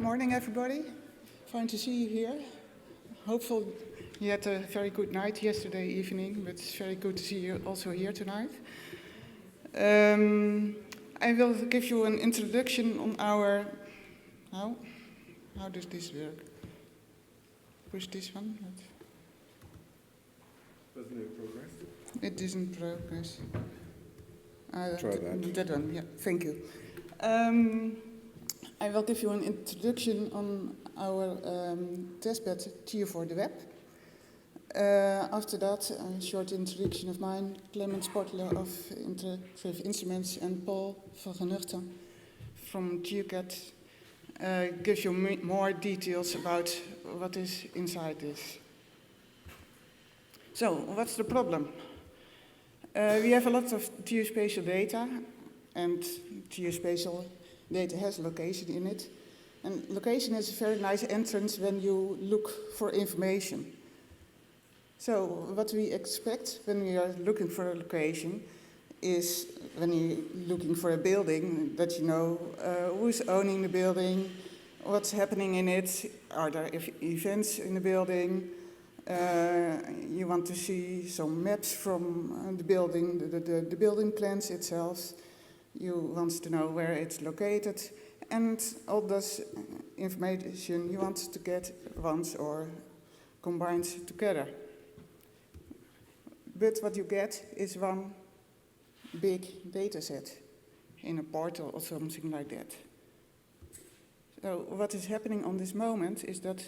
morning, everybody. Fine to see you here. Hopefully you had a very good night yesterday evening, but it's very good to see you also here tonight. I will give you an introduction on our... How does this work? Push this one. Doesn't it progress? It isn't progress. Try that. That one, yeah, thank you. I will give you an introduction on our testbed tier for the web. After that, a short introduction of mine, Clemens Portler of Interactive Instruments, and Paul van Genuchten from GeoCat gives you more details about what is inside this. So, what's the problem? We have a lot of geospatial data, and geospatial data has location in it. And location is a very nice entrance when you look for information. So what we expect when we are looking for a location is, when you're looking for a building, that you know who's owning the building, what's happening in it, are there events in the building. You want to see some maps from the building, the building plans itself. You want to know where it's located, and all this information you want to get once or combined together. But what you get is one big data set in a portal or something like that. So what is happening on this moment is that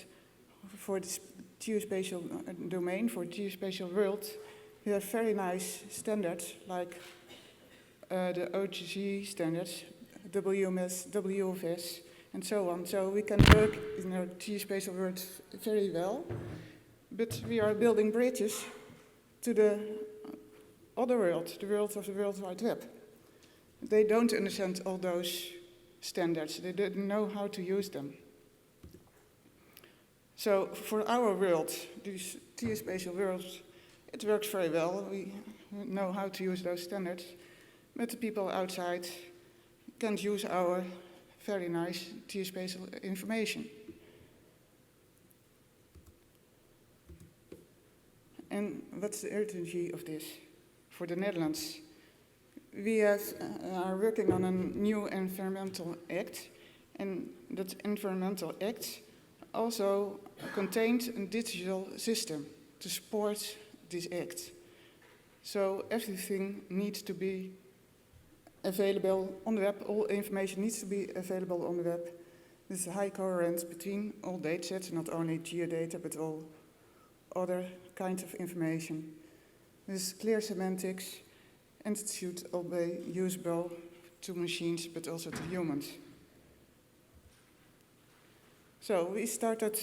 for this geospatial domain, for geospatial world, we have very nice standards like the OGC standards, WMS, WFS, and so on. So we can work in our geospatial world very well, but we are building bridges to the other world, the world of the World Wide Web. They don't understand all those standards. They don't know how to use them. So for our world, these geospatial worlds, it works very well. We know how to use those standards. But the people outside can't use our very nice geospatial information. And what's the urgency of this for the Netherlands? We are working on a new environmental act, and that environmental act also contained a digital system to support this act. So everything needs to be available on the web, all information needs to be available on the web. This is a high coherence between all datasets, not only geodata, but all other kinds of information. This is clear semantics, and it should all be usable to machines, but also to humans. So we started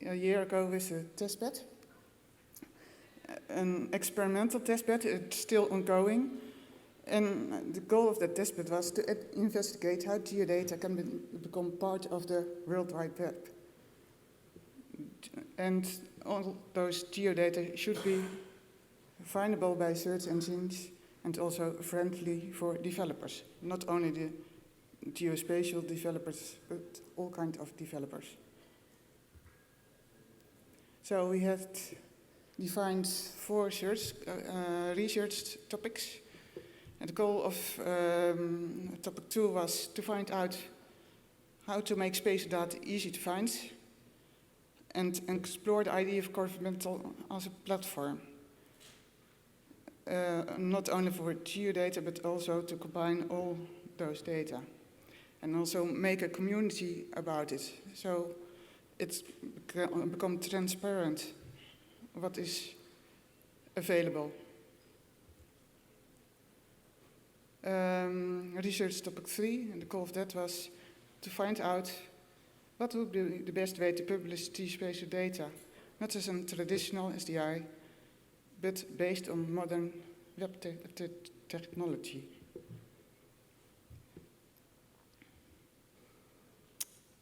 a year ago with a testbed, an experimental testbed. It's still ongoing. And the goal of that testbed was to investigate how geodata can become part of the World Wide Web. And all those geodata should be findable by search engines and also friendly for developers. Not only the geospatial developers, but all kinds of developers. So we had defined 4 research topics. And the goal of topic 2 was to find out how to make spatial data easy to find and explore the idea of governmental as a platform. Not only for geodata, but also to combine all those data. And also make a community about it. So it's become transparent what is available. Research topic 3, and the goal of that was to find out what would be the best way to publish geospatial data, not as a traditional SDI, but based on modern web technology.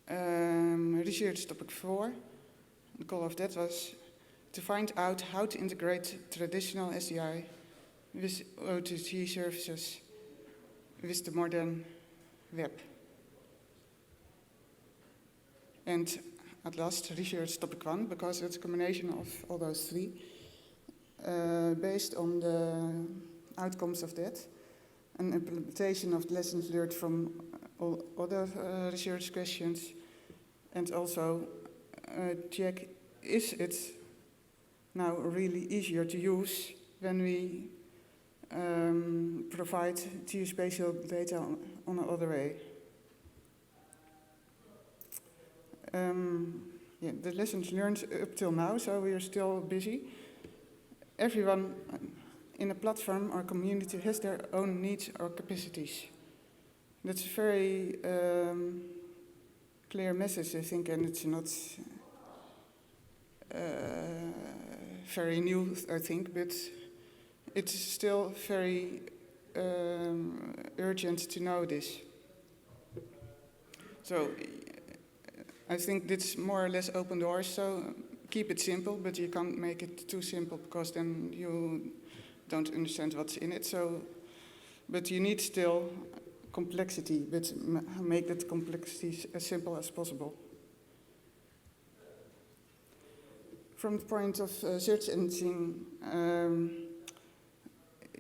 Research topic 4, the goal of that was to find out how to integrate traditional SDI with OTC services with the modern web. and at last research topic 1, because it's a combination of all those 3, based on the outcomes of that, an implementation of lessons learned from all other research questions, and also check, is it now really easier to use when we provide geospatial data on another way. Yeah, the lessons learned up till now, so we are still busy. Everyone in a platform or community has their own needs or capacities. That's a very clear message, I think, and it's not very new, I think, but it's still very urgent to know this. So I think that's more or less open doors, so keep it simple, but you can't make it too simple because then you don't understand what's in it. So, but you need still complexity, but make that complexity as simple as possible. From the point of search engine,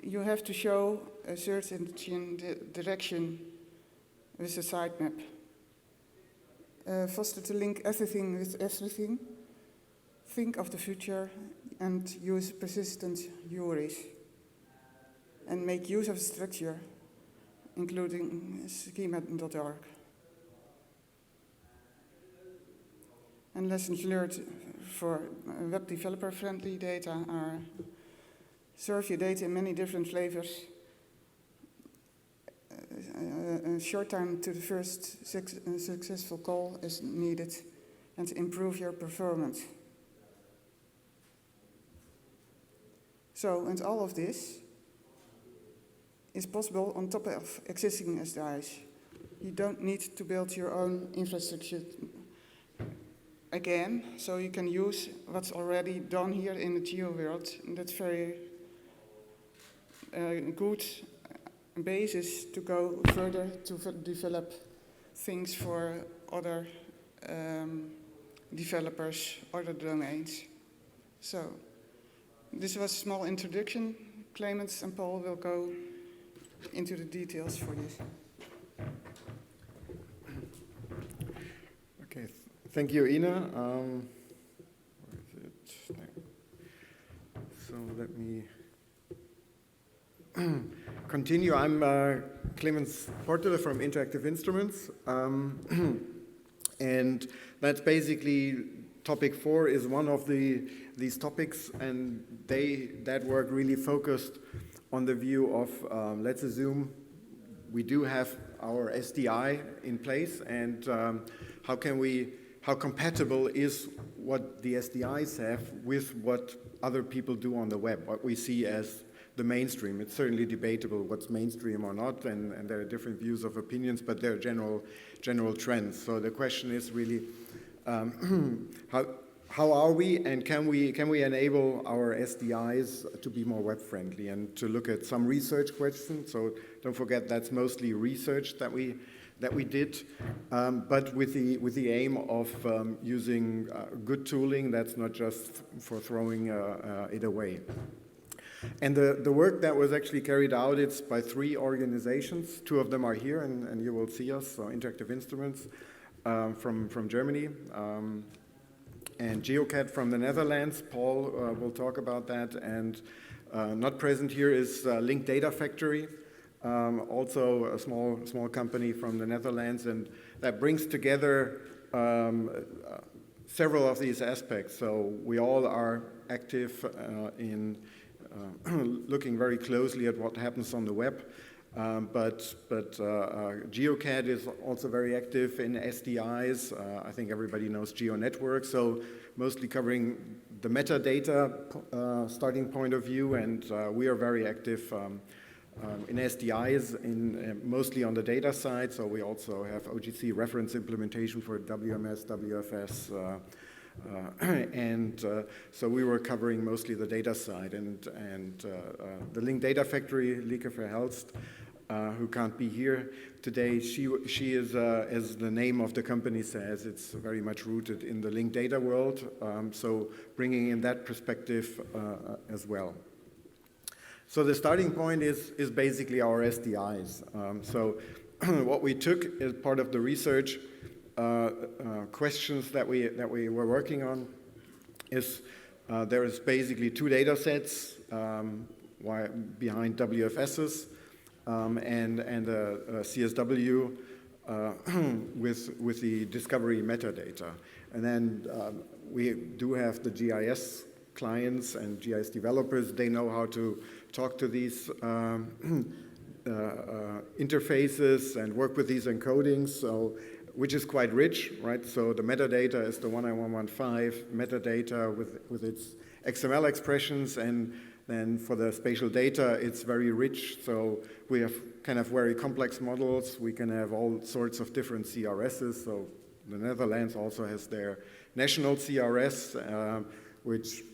you have to show a search engine direction with a sitemap. Foster to link everything with everything. Think of the future and use persistent URIs. And make use of structure, including schema.org. And lessons learned for web developer-friendly data are serve your data in many different flavors. A short time to the first successful call is needed, and improve your performance. So, and all of this is possible on top of existing SDIs. You don't need to build your own infrastructure again, so you can use what's already done here in the geo world. And that's very good basis to go further to develop things for other developers, other domains. So this was a small introduction. Clemens and Paul will go into the details for this. Okay, thank you, Ina. Where is it? There. So let me continue. I'm Clemens Portele from Interactive Instruments, and that's basically topic 4 is one of these topics, and that work really focused on the view of let's assume we do have our SDI in place, and how compatible is what the SDIs have with what other people do on the web, what we see as the mainstream. It's certainly debatable what's mainstream or not, and there are different views of opinions, but there are general trends. So the question is really how are we, and can we enable our SDIs to be more web friendly, and to look at some research questions. So don't forget that's mostly research that we did, but with the aim of using good tooling that's not just for throwing it away. And the work that was actually carried out, it's by 3 organizations. 2 of them are here, and you will see us, so Interactive Instruments from Germany, and GeoCat from the Netherlands. Paul will talk about that. And not present here is Link Data Factory, also a small company from the Netherlands, and that brings together several of these aspects. So we all are active in looking very closely at what happens on the web, but GeoCat is also very active in SDIs. I think everybody knows GeoNetwork, so mostly covering the metadata starting point of view, and we are very active in SDIs, mostly on the data side. So we also have OGC reference implementation for WMS, WFS, and so we were covering mostly the data side, and the Link Data Factory, Lieke Verhelst, who can't be here today. She is, as the name of the company says, it's very much rooted in the linked data world, so bringing in that perspective as well. So the starting point is basically our SDIs. So what we took as part of the research questions that we were working on is there is basically 2 data sets behind WFSs and a CSW with the discovery metadata. And then we do have the GIS clients and GIS developers. They know how to talk to these interfaces and work with these encodings, so, which is quite rich, right? So the metadata is the 19115 metadata with its XML expressions, and then for the spatial data, it's very rich. So we have kind of very complex models. We can have all sorts of different CRSs. So the Netherlands also has their national CRS, which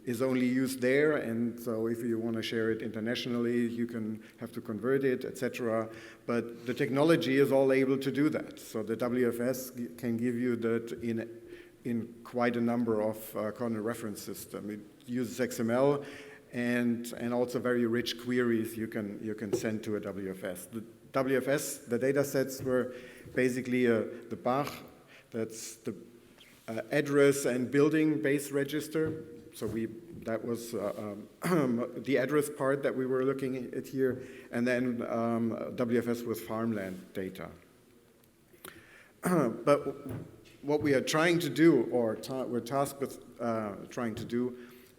is only used there, and so if you want to share it internationally, you can have to convert it, etc. But the technology is all able to do that. So the WFS can give you that in quite a number of coordinate reference system. It uses XML and also very rich queries you can send to a WFS. The WFS, the data sets were basically the Bach, that's the address and building base register. So that was the address part that we were looking at here, and then WFS with farmland data. But what we are trying to do, or we're tasked with trying to do,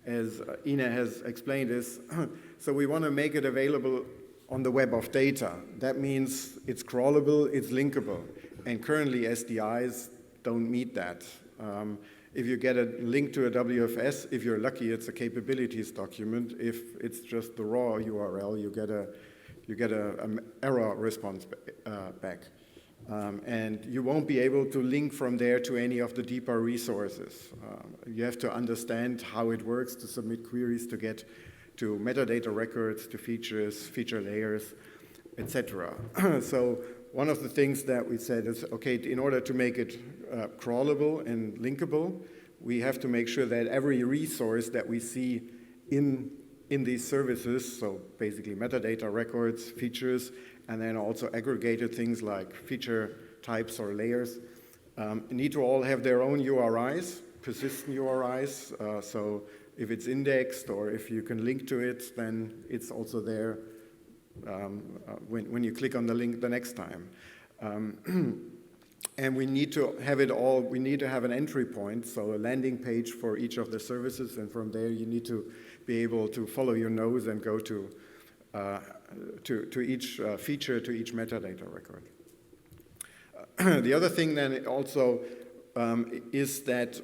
as Ina has explained, is so we want to make it available on the web of data. That means it's crawlable, it's linkable, and currently SDIs don't meet that. If you get a link to a WFS, if you're lucky, it's a capabilities document. If it's just the raw URL, you get an error response back. And you won't be able to link from there to any of the deeper resources. You have to understand how it works to submit queries to get to metadata records, to features, feature layers, etc. So one of the things that we said is, okay, in order to make it crawlable and linkable, we have to make sure that every resource that we see in these services, so basically metadata records, features, and then also aggregated things like feature types or layers, need to all have their own URIs, persistent URIs. So if it's indexed or if you can link to it, then it's also there when you click on the link the next time. And we need to have it all, we need to have an entry point, so a landing page for each of the services, and from there you need to be able to follow your nose and go to each feature, to each metadata record. The other thing then also is that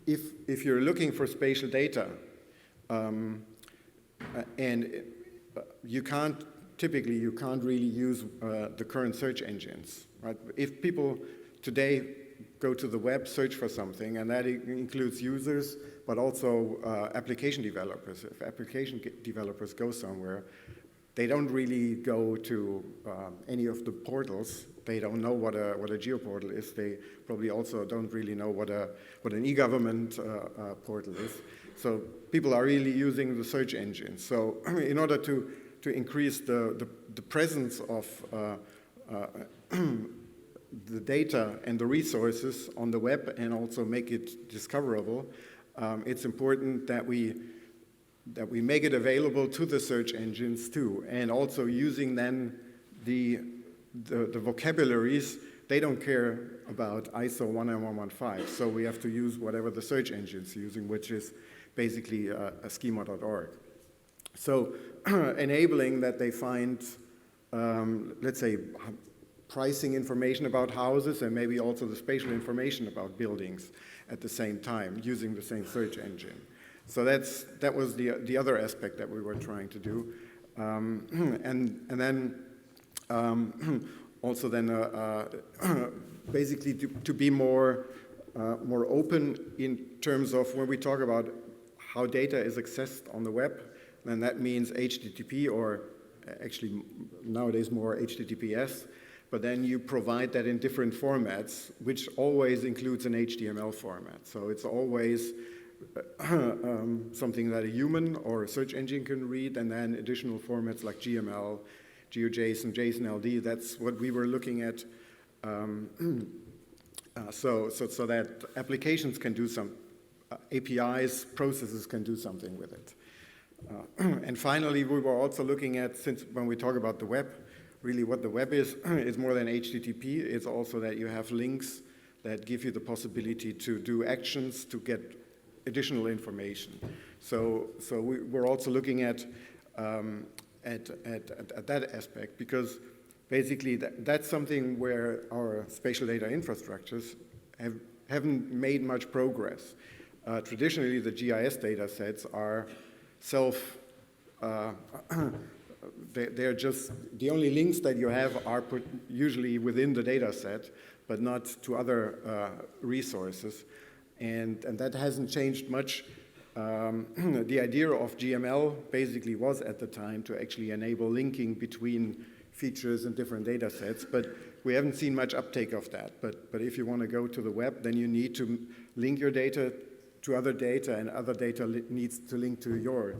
if you're looking for spatial data, and you can't really use the current search engines, right? If people today go to the web, search for something, and that includes users, but also application developers. If application developers go somewhere, they don't really go to any of the portals. They don't know what a geoportal is. They probably also don't really know what an e-government portal is. So people are really using the search engine. So in order to increase the presence of the data and the resources on the web and also make it discoverable, it's important that we make it available to the search engines too, and also using then the vocabularies. They don't care about ISO 19115, so we have to use whatever the search engine's using, which is basically a schema.org. So enabling that they find, let's say, pricing information about houses and maybe also the spatial information about buildings at the same time using the same search engine. So that was the other aspect that we were trying to do. And then also then basically to be more open in terms of when we talk about how data is accessed on the web, then that means HTTP or actually nowadays more HTTPS, but then you provide that in different formats, which always includes an HTML format. So it's always something that a human or a search engine can read, and then additional formats like GML, GeoJSON, JSON-LD. That's what we were looking at. So that applications can do some, APIs, processes can do something with it. And finally, we were also looking at, since when we talk about the web, really what the web is more than HTTP. It's also that you have links that give you the possibility to do actions to get additional information. So we're also looking at that aspect, because basically that's something where our spatial data infrastructures haven't made much progress. Traditionally, the GIS data sets are they're just, the only links that you have are put usually within the data set, but not to other resources. And that hasn't changed much. The idea of GML basically was at the time to actually enable linking between features and different data sets, but we haven't seen much uptake of that. But if you want to go to the web, then you need to link your data to other data, and other data needs to link to your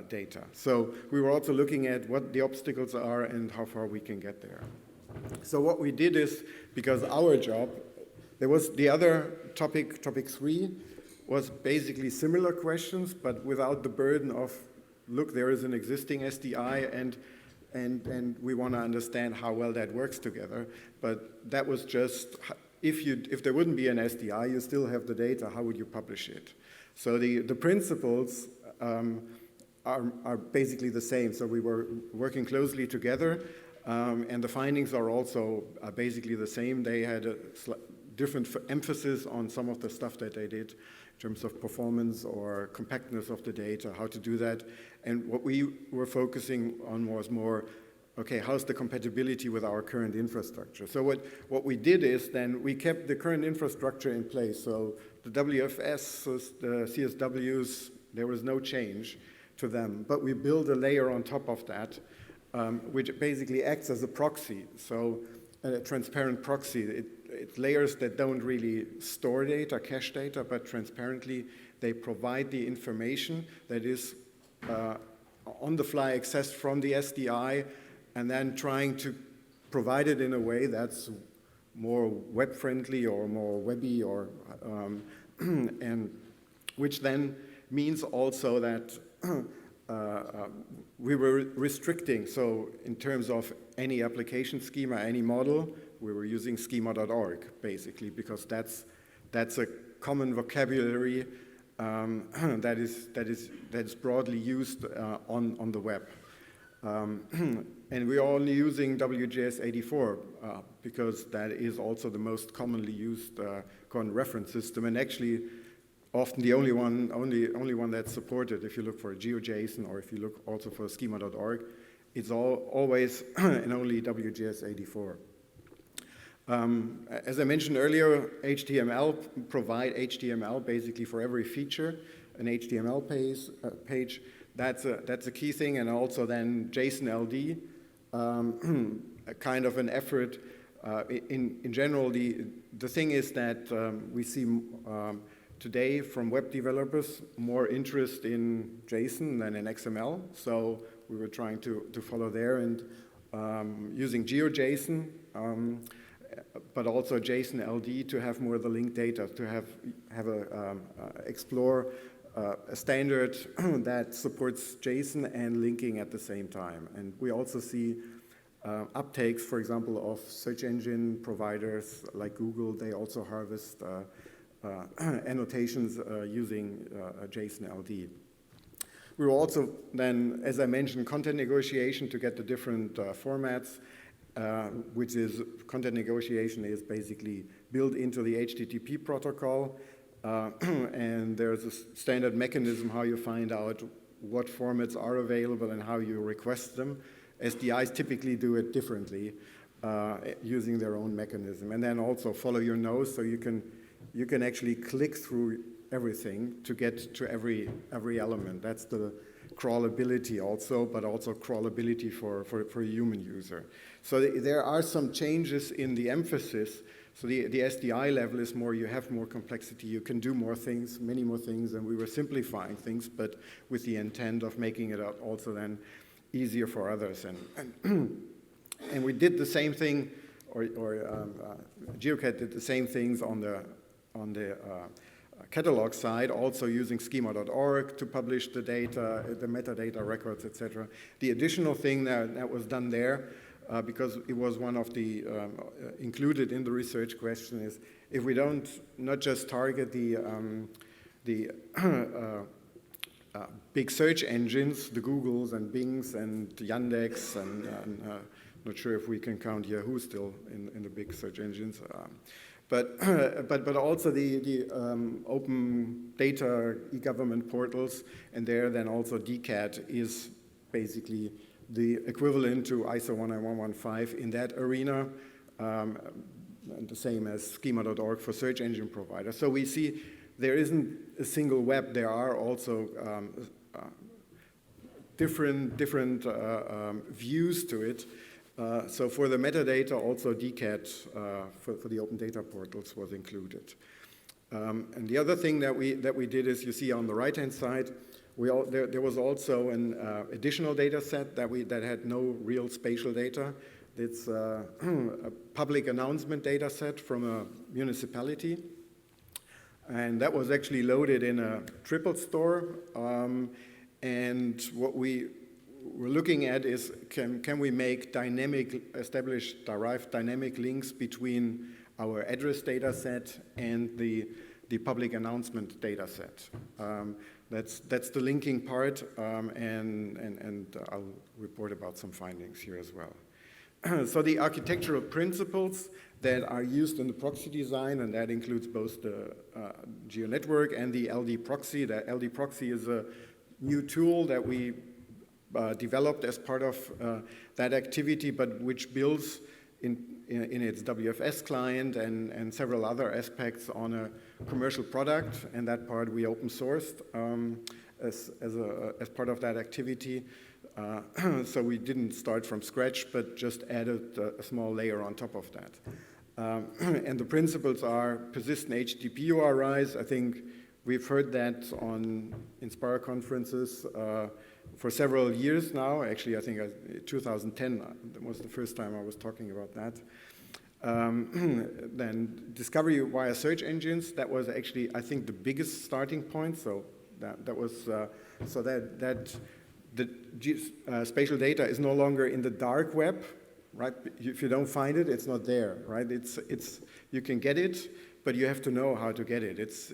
data. So we were also looking at what the obstacles are and how far we can get there. So what we did is, because our job, there was the other topic 3, was basically similar questions, but without the burden of, look, there is an existing SDI and we want to understand how well that works together. But that was just, if there wouldn't be an SDI, you still have the data, how would you publish it? So the principles are basically the same. So we were working closely together, and the findings are also basically the same. They had a different emphasis on some of the stuff that they did in terms of performance or compactness of the data, how to do that. And what we were focusing on was more, okay, how's the compatibility with our current infrastructure? So what we did is then we kept the current infrastructure in place. So the WFS, the CSWs, there was no change to them. But we built a layer on top of that, which basically acts as a proxy. So a transparent proxy. It's layers that don't really store data, cache data, but transparently they provide the information that is on the fly accessed from the SDI, and then trying to provide it in a way that's more web friendly or more webby, or and which then means also that we were restricting. So in terms of any application schema, any model, we were using schema.org basically, because that's a common vocabulary that is broadly used on the web. And we're only using WGS84 because that is also the most commonly used current reference system, and actually often the only one that's supported. If you look for a GeoJSON, or if you look also for schema.org, it's always and only WGS84. As I mentioned earlier, HTML provide HTML basically for every feature, an HTML page. That's a key thing, and also then JSON-LD, a kind of an effort. In general, the thing is that we see today from web developers more interest in JSON than in XML. So we were trying to follow there, and using GeoJSON, but also JSON-LD to have more of the linked data, to have explore a standard that supports JSON and linking at the same time. And we also see uptakes, for example, of search engine providers like Google. They also harvest annotations using JSON-LD. We were also then, as I mentioned, content negotiation to get the different formats, which is, content negotiation is basically built into the HTTP protocol. And there's a standard mechanism how you find out what formats are available and how you request them. SDIs typically do it differently, using their own mechanism. And then also follow your nose, so you can actually click through everything to get to every element. That's crawlability also, but also crawlability for a human user. So there are some changes in the emphasis. So the SDI level is more, you have more complexity, you can do more things, many more things, and we were simplifying things, but with the intent of making it also then easier for others. And we did the same thing, or GeoCat did the same things on the catalog side, also using schema.org to publish the data, the metadata records, etc. The additional thing that was done there, because it was one of the included in the research question, is if we don't not just target the big search engines, the Googles and Bings and Yandex, and not sure if we can count Yahoo still in the big search engines. But also the open data e-government portals, and there then also DCAT is basically the equivalent to ISO 19115 in that arena, and the same as schema.org for search engine providers. So we see there isn't a single web, there are also different views to it. So for the metadata, also DCAT for the open data portals was included. And the other thing that we did is, you see on the right-hand side, there was also an additional data set that had no real spatial data. It's a public announcement data set from a municipality. And that was actually loaded in a triple store. And what we were looking at is, can we make derived dynamic links between our address data set and the public announcement data set. That's the linking part, and I'll report about some findings here as well. So the architectural principles that are used in the proxy design, and that includes both the GeoNetwork and the LD proxy. The LD proxy is a new tool that we developed as part of that activity, but which builds in its WFS client and several other aspects on a commercial product, and that part we open sourced as part of that activity. So we didn't start from scratch, but just added a small layer on top of that. And the principles are persistent HTTP URIs. I think we've heard that on Inspire conferences for several years now. Actually, I think 2010 was the first time I was talking about that. Then discovery via search engines. That was actually, I think, the biggest starting point. So that was so that the spatial data is no longer in the dark web, right? If you don't find it, it's not there, right? It's you can get it, but you have to know how to get it. It's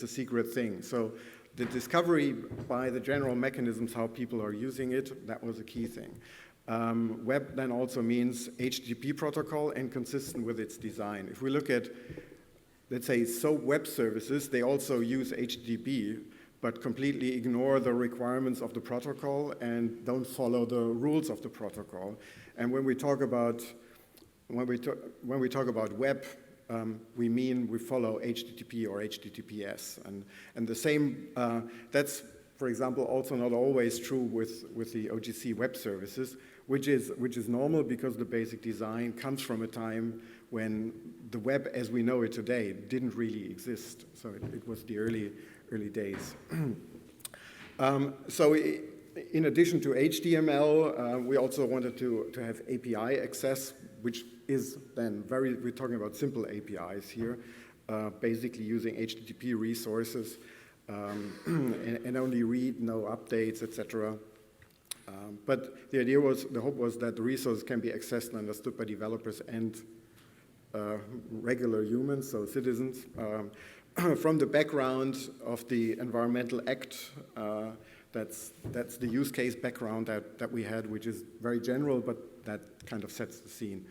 a secret thing. So the discovery by the general mechanisms, how people are using it, that was a key thing. Web then also means HTTP protocol and consistent with its design. If we look at, let's say, SOAP web services, they also use HTTP, but completely ignore the requirements of the protocol and don't follow the rules of the protocol. And when we talk about web, we mean we follow HTTP or HTTPS, and the same. That's, for example, also not always true with the OGC web services, which is normal because the basic design comes from a time when the web as we know it today didn't really exist. So it was the early days. So in addition to HTML, we also wanted to have API access, which is then we're talking about simple APIs here, basically using HTTP resources and only read, no updates, etc. But the hope was that the resource can be accessed and understood by developers and regular humans, so citizens, from the background of the Environmental Act. That's the use case background that we had, which is very general, but that kind of sets the scene.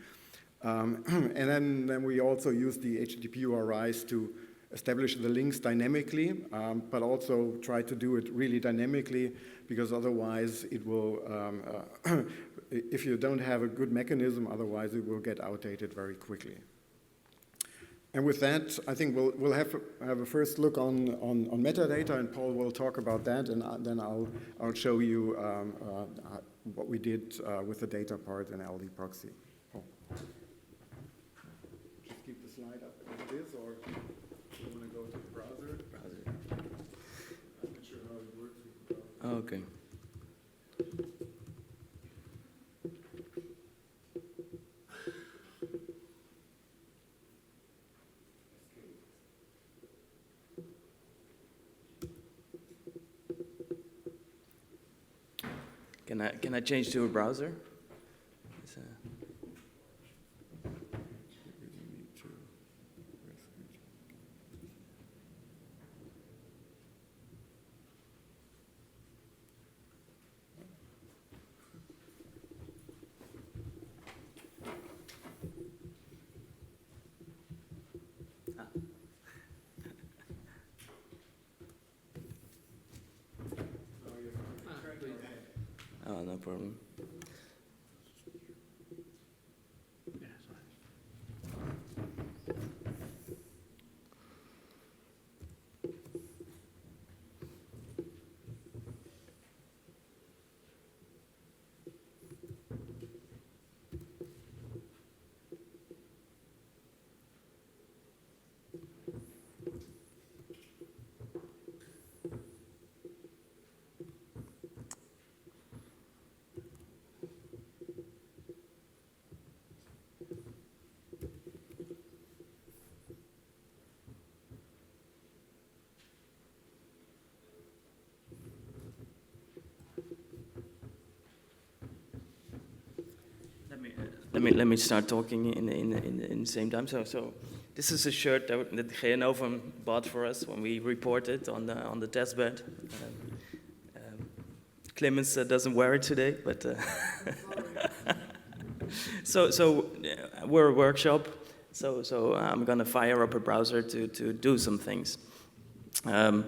And then we also use the HTTP URIs to establish the links dynamically, but also try to do it really dynamically, because otherwise it will, if you don't have a good mechanism, otherwise it will get outdated very quickly. And with that, I think we'll have a first look on metadata, and Paul will talk about that, and then I'll show you what we did with the data part in LD proxy. Paul. Just keep the slide up as it is, or do you want to go to the browser? I'm not sure how it works with the browser. Okay. Can I change to a browser? Oh, no problem. Let me start talking in the same time. So this is a shirt that Geonovum bought for us when we reported on the testbed. Clemens doesn't wear it today, but so we're a workshop. So I'm gonna fire up a browser to do some things. I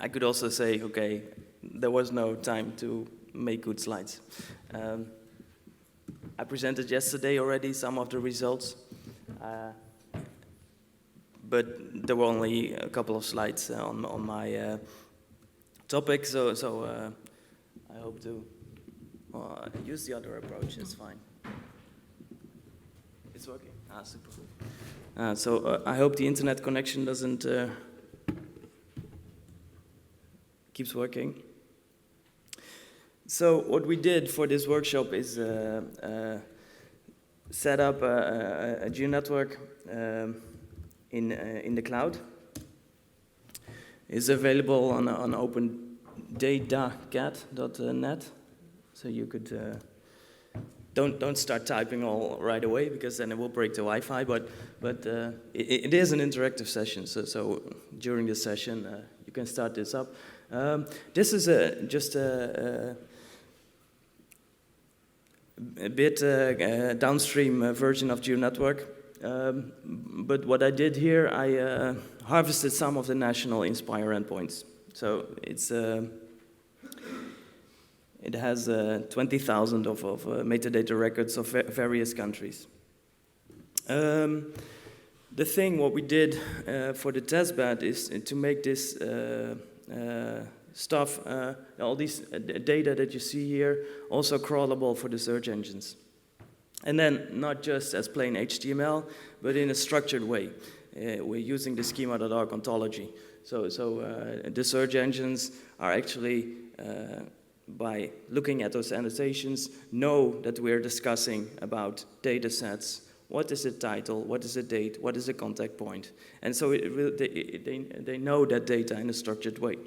could also say, okay, there was no time to make good slides. I presented yesterday already some of the results, but there were only a couple of slides on my topic, so I hope to use the other approach. It's fine. It's working. Super. So I hope the internet connection doesn't keeps working. So what we did for this workshop is set up a GeoNetwork in the cloud. It's available on opendatacat.net. So you could don't start typing all right away, because then it will break the Wi-Fi. But it is an interactive session. So during the session you can start this up. This is just a bit downstream version of GeoNetwork. But what I did here, I harvested some of the national Inspire endpoints. So it has 20,000 of metadata records of various countries. What we did for the testbed is to make this stuff, all these data that you see here, also crawlable for the search engines. And then not just as plain HTML, but in a structured way. We're using the schema.org ontology. So the search engines are actually, by looking at those annotations, know that we're discussing about data sets. What is the title? What is the date? What is the contact point? And so they know that data in a structured way.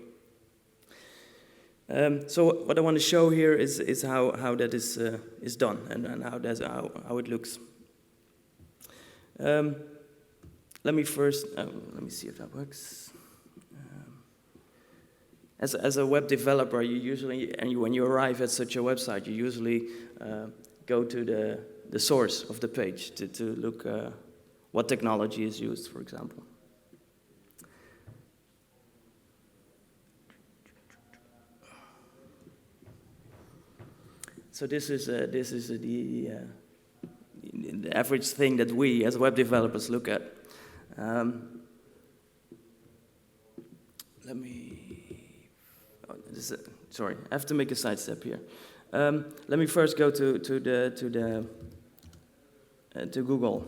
So what I want to show here is how that is done and how it looks. Let me see if that works. As a web developer, you usually, when you arrive at such a website, you usually go to the source of the page to look what technology is used, for example. So this is the average thing that we as web developers look at. Let me, sorry, I have to make a sidestep here. Let me first go to Google.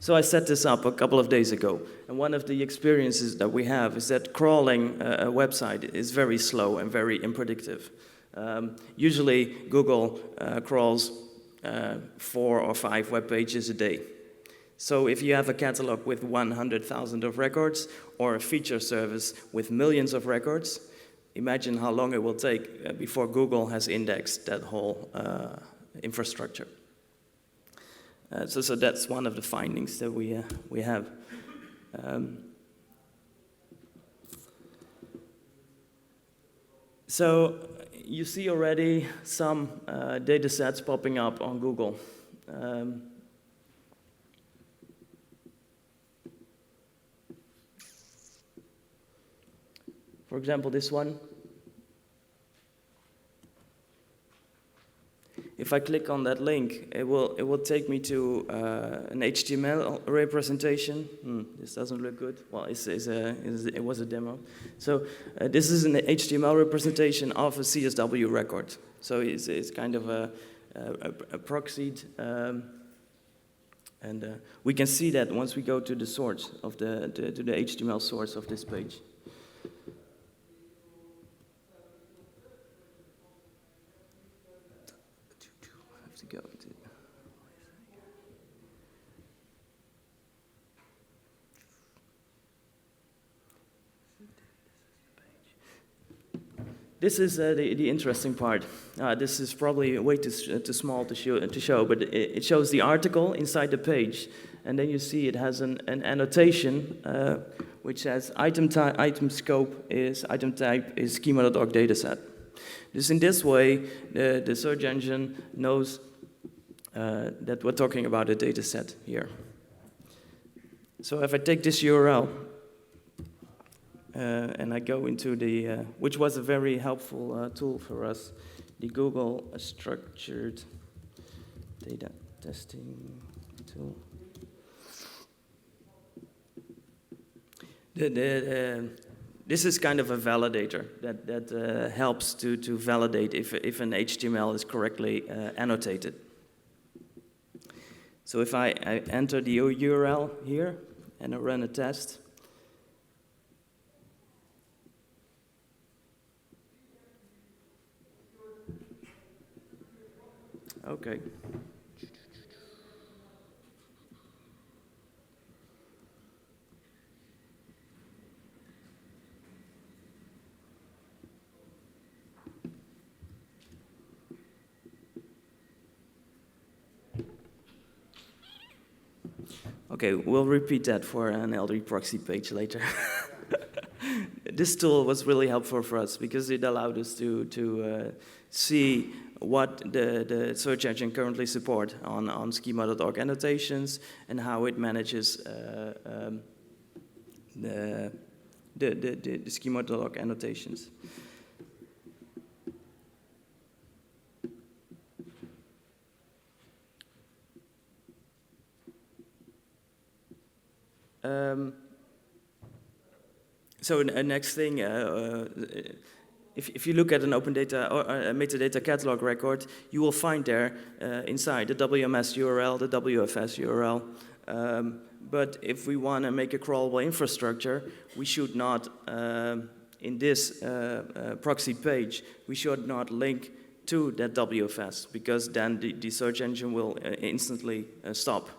So I set this up a couple of days ago, and one of the experiences that we have is that crawling a website is very slow and very unpredictable. Usually Google crawls 4 or 5 web pages a day. So if you have a catalog with 100,000 of records or a feature service with millions of records, imagine how long it will take before Google has indexed that whole infrastructure. So that's one of the findings that we have. So you see already some data sets popping up on Google. For example, this one. If I click on that link, it will take me to an HTML representation. This doesn't look good. Well, it was a demo. So this is an HTML representation of a CSW record. So it's kind of a proxied, and we can see that once we go to the source of to the HTML source of this page. This is the interesting part. This is probably way too small to show, but it shows the article inside the page, and then you see it has an annotation which says item scope is item type is schema.org dataset. In this way, the search engine knows that we're talking about a dataset here. So if I take this URL. And I go into the, which was a very helpful tool for us, the Google Structured Data Testing tool. This is kind of a validator that helps to validate if an HTML is correctly annotated. So if I enter the URL here and I run a test, okay. Okay, we'll repeat that for an LD proxy page later. This tool was really helpful for us because it allowed us to see what the search engine currently support on schema.org annotations and how it manages the schema.org annotations. So the next thing, if you look at an open data or a metadata catalog record, you will find there inside the WMS URL, the WFS URL. But if we want to make a crawlable infrastructure, we should not, in this proxy page, we should not link to that WFS because then the search engine will instantly stop.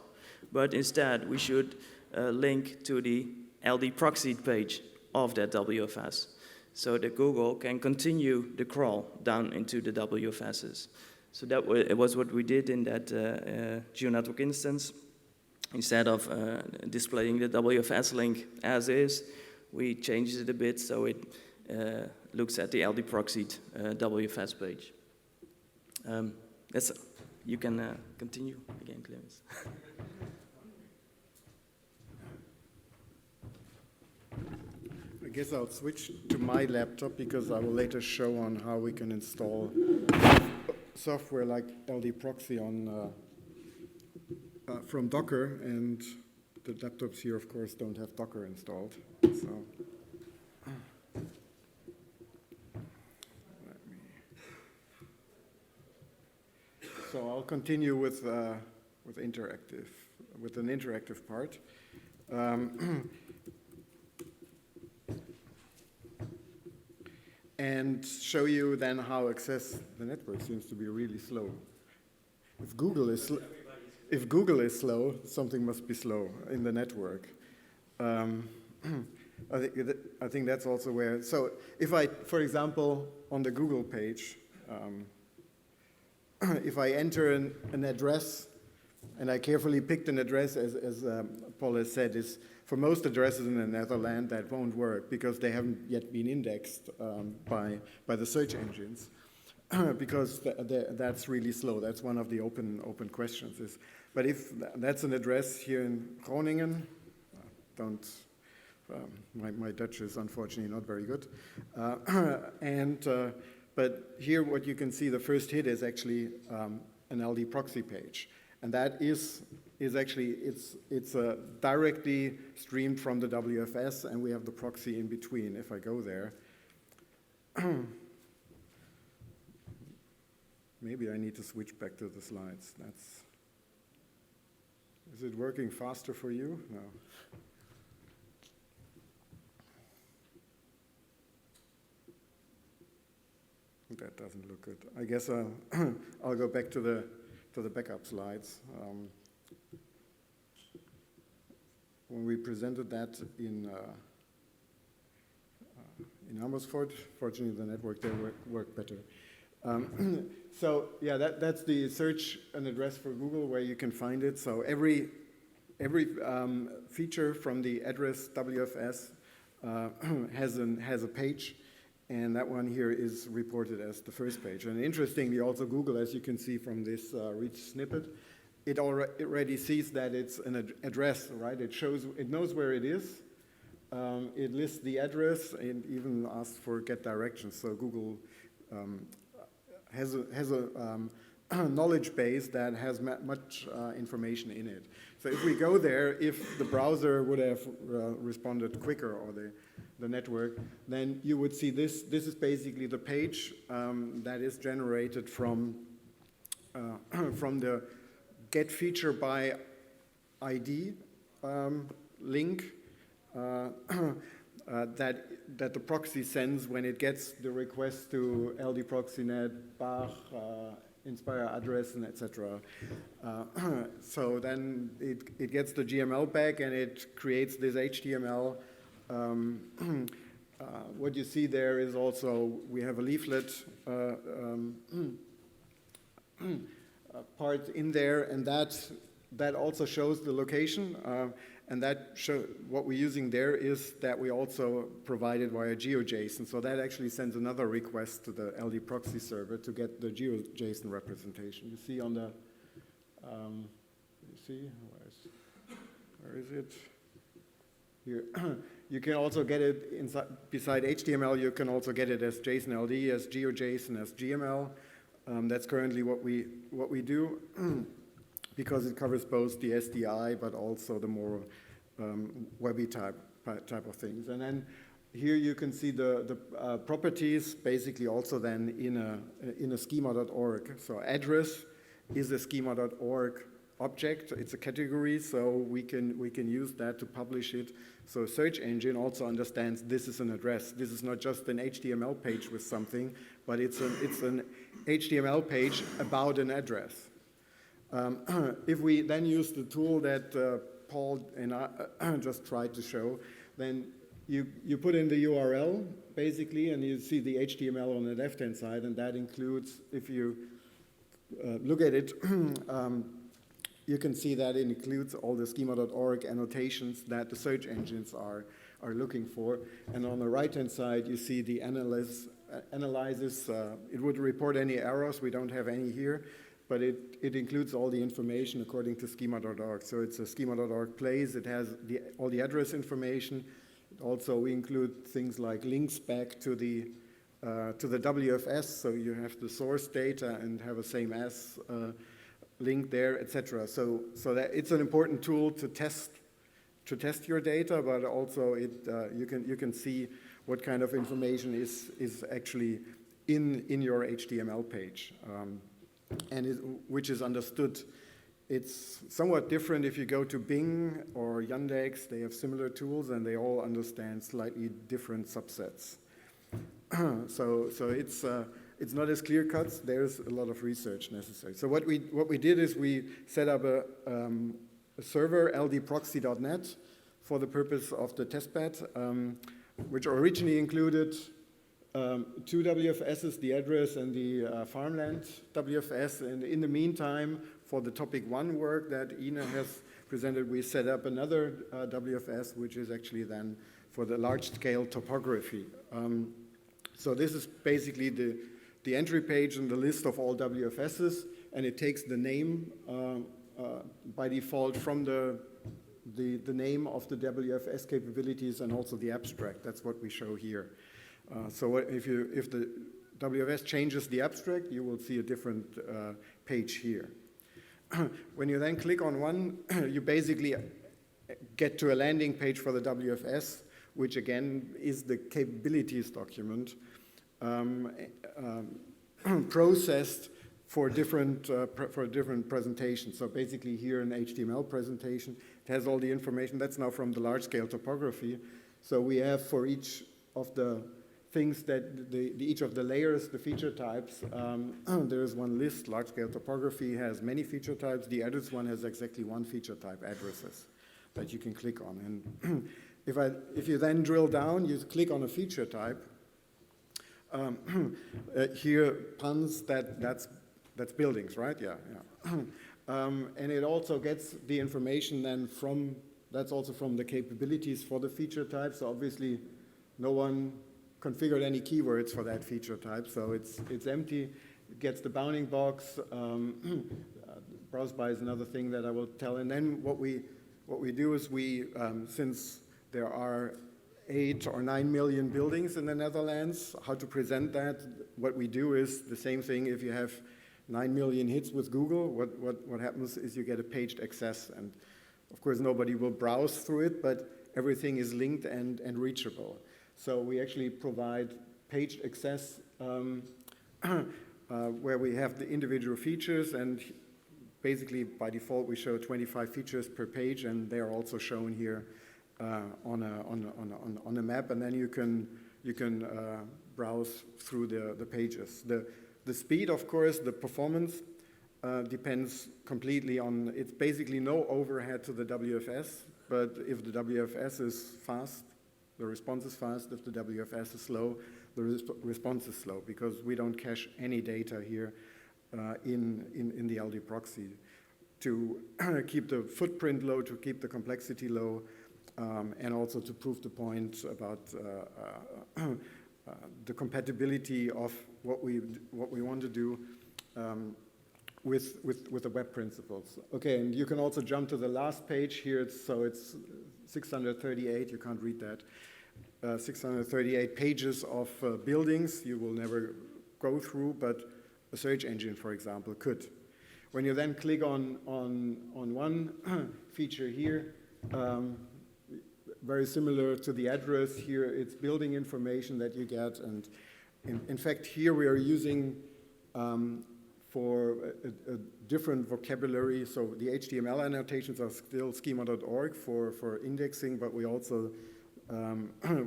But instead, we should link to the LD proxy page of that WFS, so that Google can continue the crawl down into the WFSs. So that was what we did in that GeoNetwork instance. Instead of displaying the WFS link as is, we changed it a bit so it looks at the LD proxied WFS page. You can continue again, Clemens. I guess I'll switch to my laptop because I will later show on how we can install software like LD proxy on from Docker, and the laptops here, of course, don't have Docker installed. So, I'll continue with an interactive part. And show you then how access the network seems to be really slow. If Google is slow, something must be slow in the network. I think that's also where. So if I, for example, on the Google page, if I enter an address, and I carefully picked an address, as Paul has said, is for most addresses in the Netherlands that won't work because they haven't yet been indexed by the search engines, because that's really slow. That's one of the open questions. But if that's an address here in Groningen, my Dutch is unfortunately not very good, but here what you can see, the first hit is actually an LD proxy page. And that is actually, it's directly streamed from the WFS, and we have the proxy in between. If I go there, maybe I need to switch back to the slides. Is it working faster for you? No. That doesn't look good. I guess I'll go back to the backup slides. When we presented that in Amersfoort, fortunately the network there worked better. So yeah, that's the search and address for Google where you can find it. So every feature from the address WFS has a page. And that one here is reported as the first page. And interestingly, also Google, as you can see from this reach snippet, it already sees that it's an address, right? It knows where it is. It lists the address and even asks for get directions. So Google has a knowledge base that has much information in it. So if we go there, if the browser would have responded quicker, or the network, then you would see this. This is basically the page that is generated from the get feature by ID link that the proxy sends when it gets the request to LD proxynet, Bach, Inspire address, and etc. So then it gets the GML back and it creates this HTML. What you see there is also, we have a leaflet part in there, and that also shows the location. And what we're using there is that we also provide it via GeoJSON. So that actually sends another request to the LD proxy server to get the GeoJSON representation. You see on the, where is it? Here. You can also get it inside, beside HTML, you can also get it as JSON LD, as GeoJSON, as GML. That's currently what we do. Because it covers both the SDI, but also the more webby type of things. And then here you can see the properties, basically also then in a schema.org. So address is a schema.org object. It's a category, so we can use that to publish it. So search engine also understands this is an address. This is not just an HTML page with something, but it's an HTML page about an address. If we then use the tool that Paul and I just tried to show, then you put in the URL, basically, and you see the HTML on the left-hand side, and that includes, if you look at it, you can see that it includes all the schema.org annotations that the search engines are looking for. And on the right-hand side, you see the analyzes. It would report any errors. We don't have any here. But it includes all the information according to schema.org. So it's a schema.org place. It has all the address information. Also, we include things like links back to the WFS. So you have the source data and have a same as link there, etc. So that it's an important tool to test your data, but also you can see what kind of information is actually in your HTML page, which is understood. It's somewhat different if you go to Bing or Yandex. They have similar tools, and they all understand slightly different subsets. So it's not as clear cut. There's a lot of research necessary. So what we did is we set up a server, ldproxy.net, for the purpose of the testbed, which originally included 2 WFSs, the address and the farmland WFS. And in the meantime, for the topic 1 work that Ina has presented, we set up another WFS, which is actually then for the large-scale topography. So this is basically the entry page and the list of all WFSs, and it takes the name by default from the name of the WFS capabilities and also the abstract. That's what we show here. So if the WFS changes the abstract, you will see a different page here. When you then click on one, you basically get to a landing page for the WFS, which again is the capabilities document processed for different presentations. So basically here an HTML presentation, it has all the information. That's now from the large-scale topography. So we have for each of the things that each of the layers, the feature types, there is one list. Large-scale topography has many feature types. The address one has exactly one feature type, addresses, that you can click on. And if you then drill down, you click on a feature type. Here, puns, that's buildings, right? Yeah. And it also gets the information then that's also from the capabilities for the feature type. So obviously, no one configured any keywords for that feature type, so it's empty. It gets the bounding box. Browse by is another thing that I will tell. And then what we do is since there are 8 or 9 million buildings in the Netherlands, how to present that? What we do is the same thing. If you have 9 million hits with Google, what happens is you get a paged access, and of course nobody will browse through it, but everything is linked and reachable. So we actually provide paged access where we have the individual features, and basically by default we show 25 features per page, and they are also shown here on a map, and then you can browse through the pages. The speed, of course, the performance depends completely on. It's basically no overhead to the WFS, but if the WFS is fast, the response is fast. If the WFS is slow, the response is slow, because we don't cache any data here in the LD proxy to keep the footprint low, to keep the complexity low, and also to prove the point about the compatibility of what we want to do with the web principles. Okay, and you can also jump to the last page here. So it's 638. You can't read that. 638 pages of buildings you will never go through, but a search engine, for example, could. When you then click on one feature here, very similar to the address here, it's building information that you get, and in fact here we are using for a different vocabulary. So the HTML annotations are still schema.org for indexing, but we also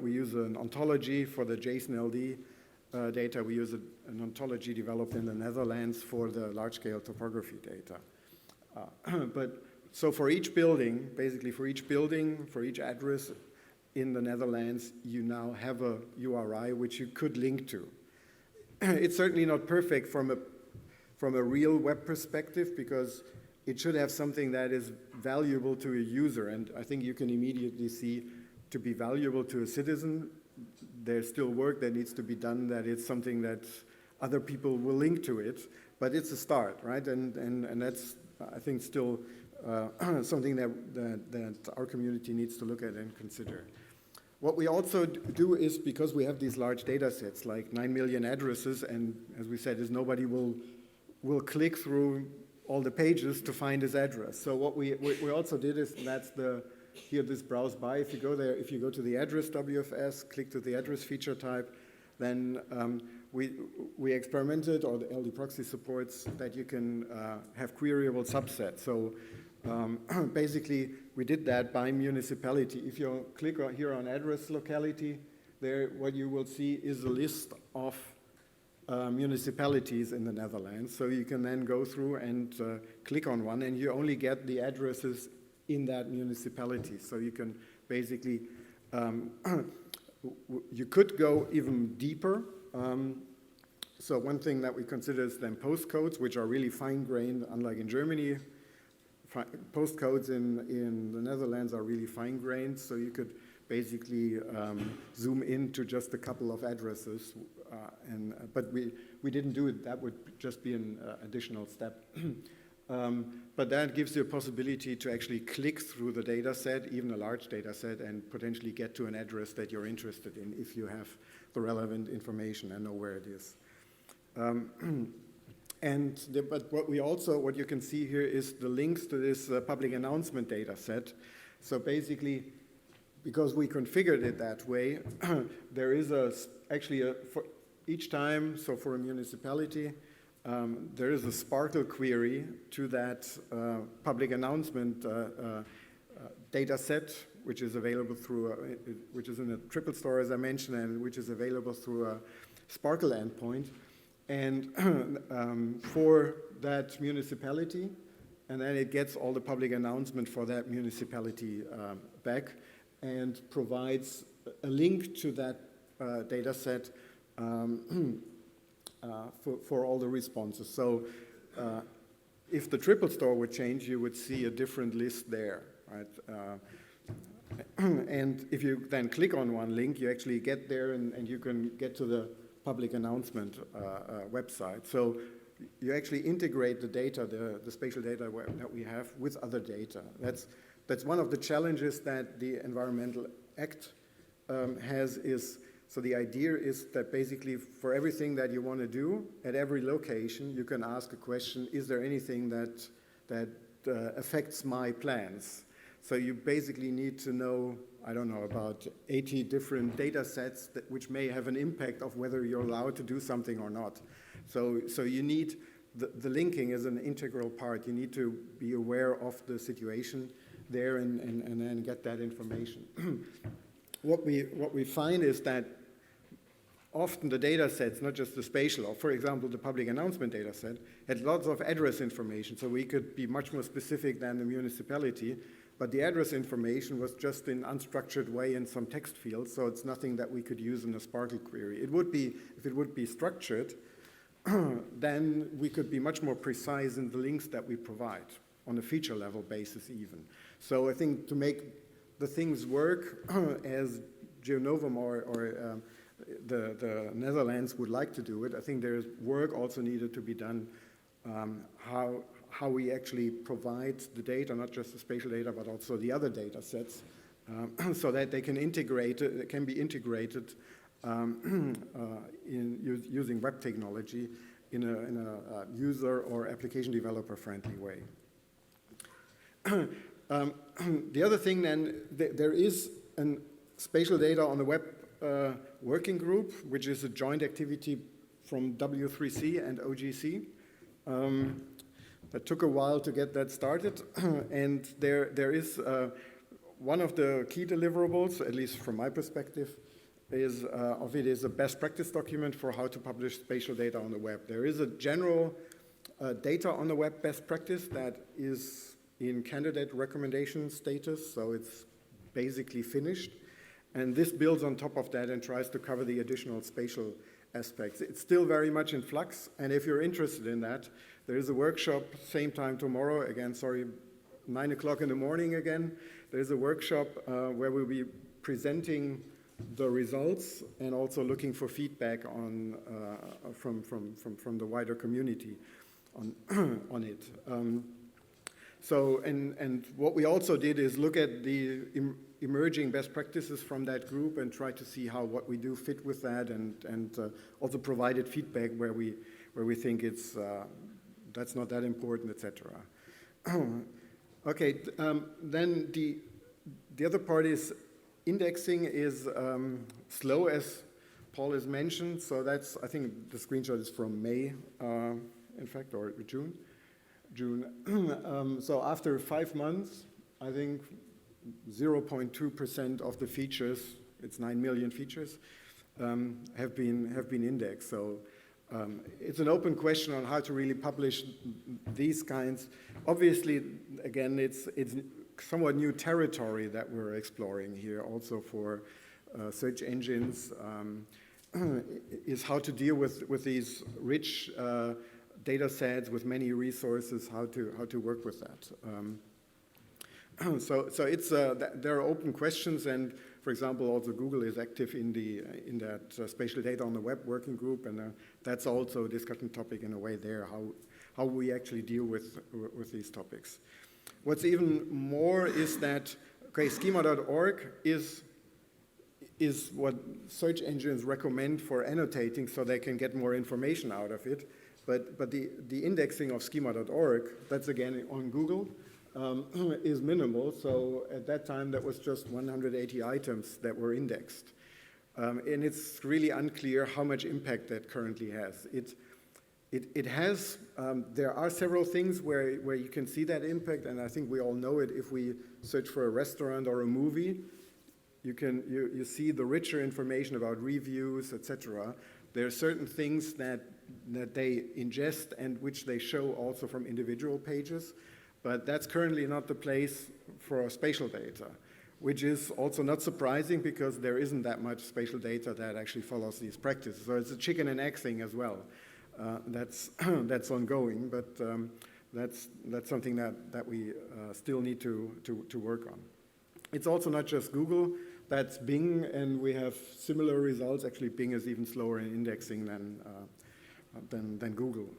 we use an ontology for the JSON LD data. We use an ontology developed in the Netherlands for the large-scale topography data. So for each building, basically for each building, for each address in the Netherlands, you now have a URI which you could link to. It's certainly not perfect from a real web perspective, because it should have something that is valuable to a user, and I think you can immediately see, to be valuable to a citizen, there's still work that needs to be done, that it's something that other people will link to it, but it's a start, right? And that's, I think, still something that our community needs to look at and consider. What we also do is, because we have these large data sets, like 9 million addresses, and as we said, nobody will click through all the pages to find this address. So what we also did is, here this browse by, if you go there, if you go to the address WFS, click to the address feature type, then we experimented, or the LD proxy supports, that you can have queryable subsets. So basically, we did that by municipality. If you click here on address locality, there what you will see is a list of municipalities in the Netherlands. So you can then go through and click on one, and you only get the addresses in that municipality. So you can basically, you could go even deeper. So one thing that we consider is then postcodes, which are really fine-grained, unlike in Germany. Postcodes in the Netherlands are really fine-grained, so you could basically zoom into just a couple of addresses. But we didn't do it. That would just be an additional step. But that gives you a possibility to actually click through the data set, even a large data set, and potentially get to an address that you're interested in if you have the relevant information and know where it is. But what you can see here is the links to this public announcement data set. So basically, because we configured it that way, there is for each time, so for a municipality, there is a Sparkle query to that public announcement data set, which is available through, which is in a triple store, as I mentioned, and which is available through a Sparkle endpoint. And for that municipality, and then it gets all the public announcement for that municipality back and provides a link to that data set for all the responses. So if the triple store would change, you would see a different list there, right? And if you then click on one link, you actually get there and you can get to the public announcement website. So you actually integrate the data, the spatial data that we have with other data. That's one of the challenges that the Environmental Act has is, so the idea is that basically for everything that you want to do at every location, you can ask a question, is there anything that affects my plans? So you basically need to know, I don't know, about 80 different data sets which may have an impact of whether you're allowed to do something or not. So you need, the linking is an integral part. You need to be aware of the situation there and then get that information. What we find is that often the data sets, not just the spatial, or for example, the public announcement data set, had lots of address information, so we could be much more specific than the municipality, but the address information was just in unstructured way in some text fields, so it's nothing that we could use in a Sparkle query. It would be, if it would be structured, then we could be much more precise in the links that we provide, on a feature level basis even. So I think to make the things work as Geonovum or the Netherlands would like to do it, I think there's work also needed to be done how we actually provide the data, not just the spatial data, but also the other data sets, so that they can be integrated using web technology in a user or application developer friendly way. The other thing then, there is a spatial data on the web working group, which is a joint activity from W3C and OGC. That took a while to get that started, and there is one of the key deliverables, at least from my perspective, is a best practice document for how to publish spatial data on the web. There is a general data on the web best practice that is in candidate recommendation status, so it's basically finished. And this builds on top of that and tries to cover the additional spatial aspects. It's still very much in flux, and if you're interested in that, there is a workshop, same time tomorrow, again, sorry, 9 o'clock in the morning again. There's a workshop where we'll be presenting the results and also looking for feedback on from the wider community on it. So, and what we also did is look at the emerging best practices from that group and try to see how what we do fit with that, and also provided feedback where we think it's that's not that important, etc. Okay, then the other part is indexing is slow, as Paul has mentioned. So that's, I think the screenshot is from May, in fact, or June. So after 5 months, I think 0.2% of the features, it's 9 million features, have been indexed. So it's an open question on how to really publish these kinds. Obviously, again, it's somewhat new territory that we're exploring here also for search engines, is how to deal with these rich data sets with many resources, how to work with that. So it's there are open questions, and for example, also Google is active in that spatial data on the web working group, and that's also a discussion topic in a way there, how we actually deal with these topics. What's even more is that, okay, schema.org is what search engines recommend for annotating so they can get more information out of it. But the indexing of schema.org, that's again on Google, is minimal. So at that time, that was just 180 items that were indexed. And it's really unclear how much impact that currently has. It has, there are several things where you can see that impact, and I think we all know it. If we search for a restaurant or a movie, you see the richer information about reviews, etc. There are certain things that they ingest and which they show also from individual pages, but that's currently not the place for spatial data, which is also not surprising because there isn't that much spatial data that actually follows these practices. So it's a chicken and egg thing as well. That's ongoing, but that's something that we still need to work on. It's also not just Google. That's Bing, and we have similar results. Actually, Bing is even slower in indexing than Google.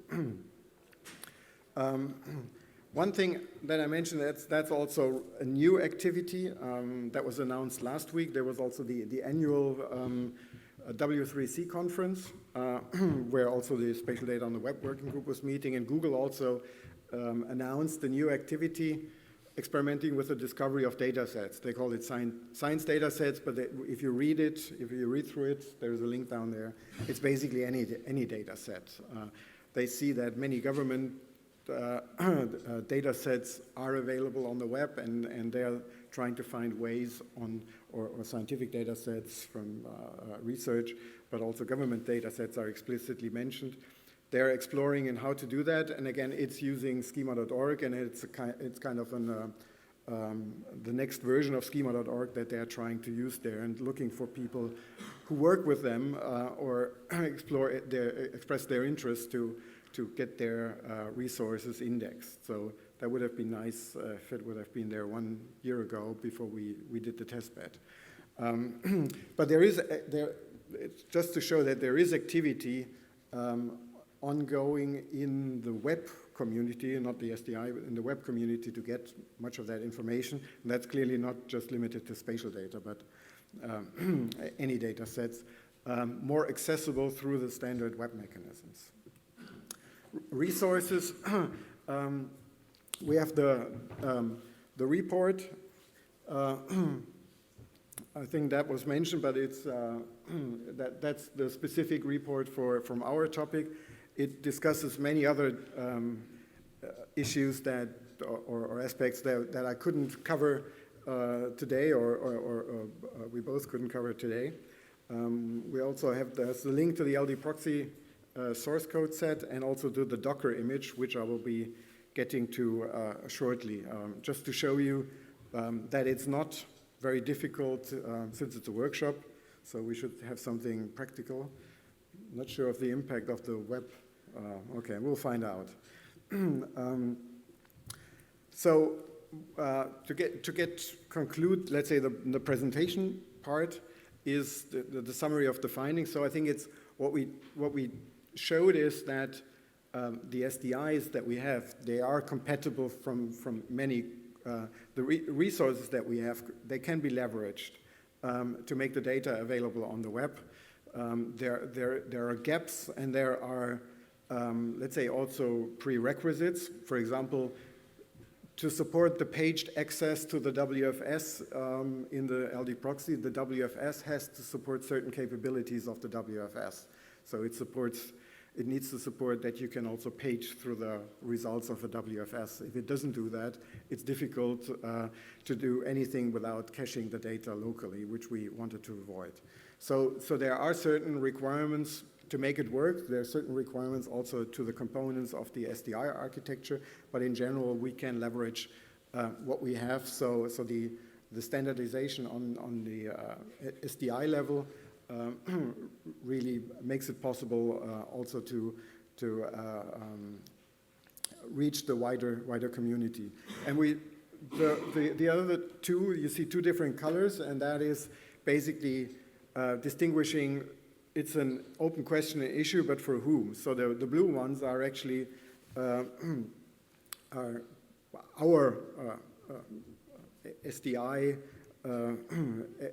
One thing that I mentioned, that's also a new activity that was announced last week. There was also the annual W3C conference, where also the Spatial Data on the Web Working Group was meeting, and Google also announced a new activity experimenting with the discovery of data sets. They call it science data sets, but if you read through it, there's a link down there. It's basically any data set. They see that many government data sets are available on the web, and they're trying to find ways or scientific data sets from research, but also government data sets are explicitly mentioned. They're exploring in how to do that, and again, it's using schema.org, and it's kind of the next version of schema.org that they're trying to use there, and looking for people who work with them or express their interest to get their resources indexed. So that would have been nice if it would have been there 1 year ago before we did the testbed. But it's just to show that there is activity ongoing in the web community, not the SDI, but in the web community to get much of that information. And that's clearly not just limited to spatial data, but any data sets, more accessible through the standard web mechanisms. Resources, we have the report. I think that was mentioned, but it's that's the specific report from our topic. It discusses many other issues or aspects that I couldn't cover today, or we both couldn't cover today. We also have the link to the LD proxy source code set, and also to the Docker image, which I will be getting to shortly, just to show you that it's not very difficult since it's a workshop, so we should have something practical. Not sure of the impact of the web. Okay, we'll find out. So to conclude, let's say the presentation part is the summary of the findings. So I think it's what we showed is that the SDIs that we have, they are compatible from many. The resources that we have, they can be leveraged to make the data available on the web. There are gaps, and there are let's say, also prerequisites. For example, to support the paged access to the WFS in the LD proxy, the WFS has to support certain capabilities of the WFS. So it needs to support that you can also page through the results of a WFS. If it doesn't do that, it's difficult to do anything without caching the data locally, which we wanted to avoid. So there are certain requirements to make it work. There are certain requirements also to the components of the SDI architecture, but in general, we can leverage what we have. So the standardization on the SDI level really makes it possible also to reach the wider community. And the other two, you see two different colors, and that is basically distinguishing. It's an open question and issue, but for whom? So the blue ones are actually are our SDI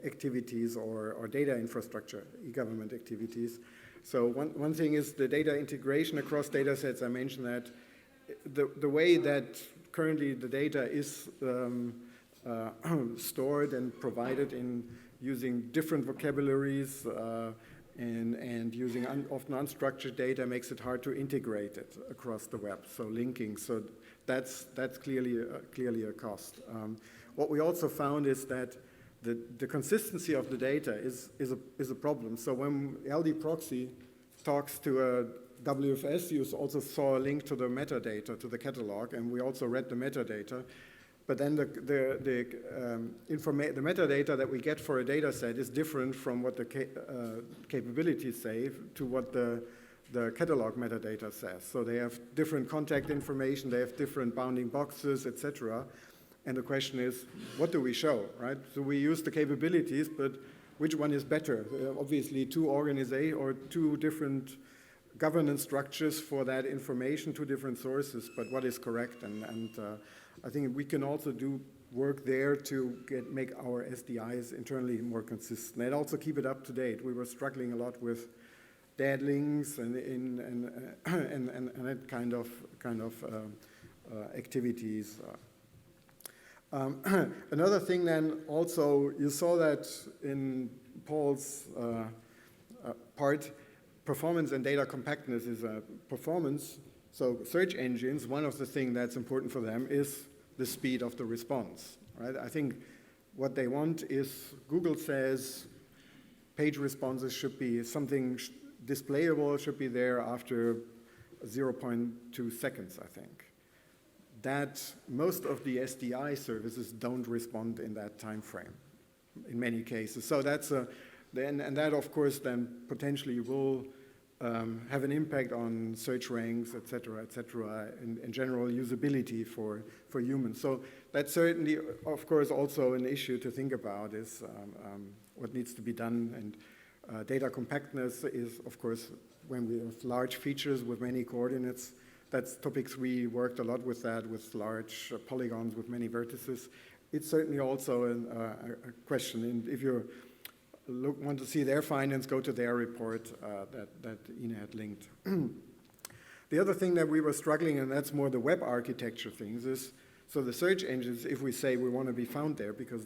activities or data infrastructure, e-government activities. So one thing is the data integration across data sets. I mentioned that the way that currently the data is stored and provided in using different vocabularies and using often unstructured data makes it hard to integrate it across the web. So linking, so that's clearly a cost. What we also found is that the consistency of the data is a problem. So when LD proxy talks to a WFS, you also saw a link to the metadata, to the catalog, and we also read the metadata. But then the metadata that we get for a data set is different from what the capabilities say to what the catalog metadata says. So they have different contact information, they have different bounding boxes, etc. And the question is, what do we show, right? So we use the capabilities, but which one is better? Obviously, two different governance structures for that information, two different sources, but what is correct? And I think we can also do work there to make our SDIs internally more consistent and also keep it up to date. We were struggling a lot with dead links and that kind of activities. Another thing then also, you saw that in Paul's part, performance and data compactness is a performance. So search engines, one of the things that's important for them is the speed of the response, right? I think what they want is, Google says page responses should be something displayable, should be there after 0.2 seconds, I think. That most of the SDI services don't respond in that time frame in many cases. So that's and that of course then potentially will have an impact on search ranks, et cetera, and general usability for humans. So that's certainly, of course, also an issue to think about is what needs to be done. And data compactness is, of course, when we have large features with many coordinates, that's topics we worked a lot with that, with large polygons with many vertices. It's certainly also a question. And if you want to see their findings, go to their report that Ina had linked. The other thing that we were struggling, and that's more the web architecture things, is so the search engines, if we say we want to be found there, because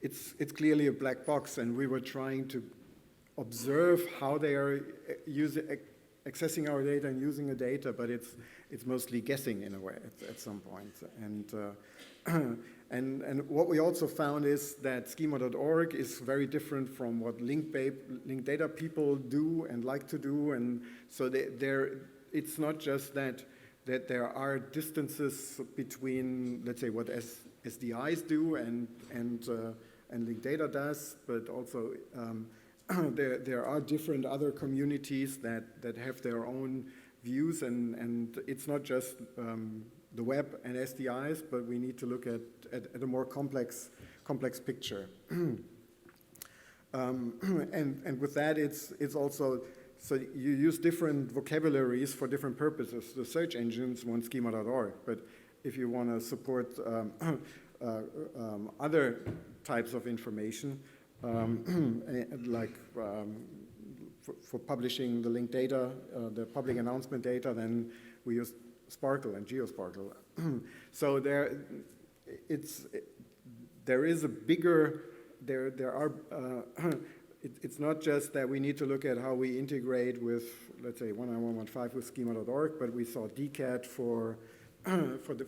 it's clearly a black box, and we were trying to observe how they are accessing our data and using the data, but it's mostly guessing in a way at some point. And what we also found is that schema.org is very different from what linked data people do and like to do, and so it's not just that there are distances between, let's say, what SDIs do and linked data does, but also there are different other communities that have their own views, and it's not just the web and SDIs, but we need to look at a more complex picture. And with that, it's also, so you use different vocabularies for different purposes. The search engines want schema.org, but if you want to support other types of information, like for publishing the linked data, the public announcement data, then we use Sparkle and geospacial. So there is a bigger, it's not just that we need to look at how we integrate with, let's say, 19115 with schema.org, but we saw DCAT for the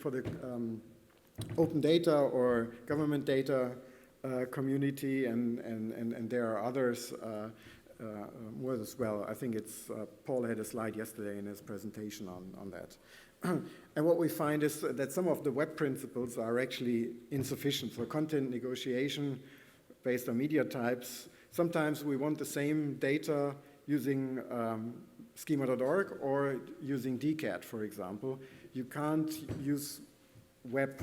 open data or government data community, and there are others more as well. I think it's Paul had a slide yesterday in his presentation on that. And what we find is that some of the web principles are actually insufficient for content negotiation based on media types. Sometimes we want the same data using schema.org or using DCAT, for example. You can't use web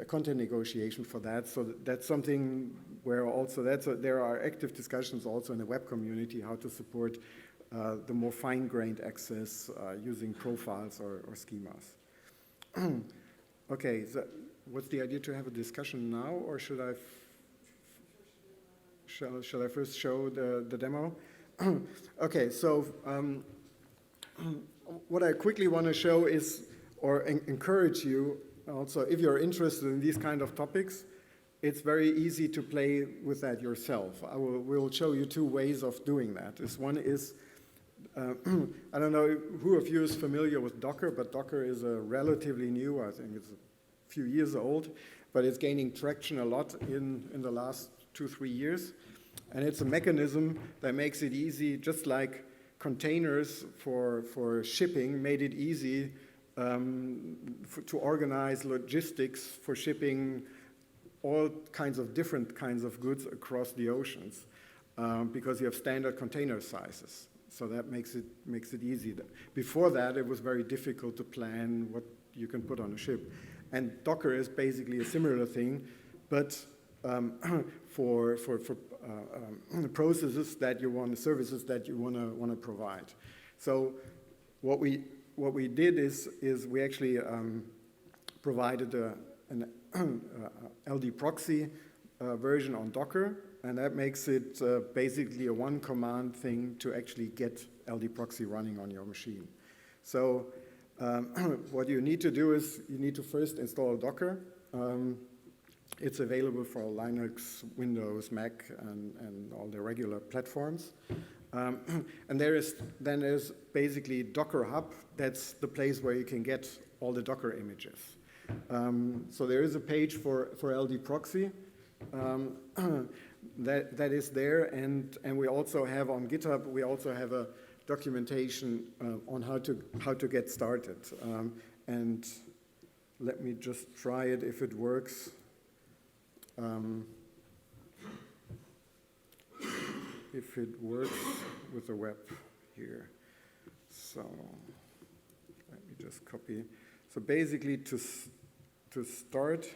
content negotiation for that, so that's something where also there are active discussions also in the web community how to support the more fine-grained access using profiles or schemas. Okay, so what's the idea, to have a discussion now, or should I shall I first show the demo? Okay, so what I quickly want to show is, or encourage you also, if you're interested in these kind of topics, it's very easy to play with that yourself. We'll show you two ways of doing that. One is, I don't know who of you is familiar with Docker, but Docker is a relatively new, I think it's a few years old, but it's gaining traction a lot in the last 2-3 years. And it's a mechanism that makes it easy, just like containers for shipping made it easy to organize logistics for shipping all kinds of different kinds of goods across the oceans, because you have standard container sizes. So that makes it easy. Before that, it was very difficult to plan what you can put on a ship. And Docker is basically a similar thing, but for processes that you want, services that you want to provide. So what we did is we actually provided an LD proxy version on Docker, and that makes it basically a one-command thing to actually get LD proxy running on your machine. So what you need to do is you need to first install Docker. It's available for Linux, Windows, Mac, and all the regular platforms. And there's basically Docker Hub. That's the place where you can get all the Docker images. So there is a page for LD proxy that is there, and we also have on GitHub, we also have a documentation on how to get started. And let me just try it if it works. If it works with the web here. So let me just copy. So basically to start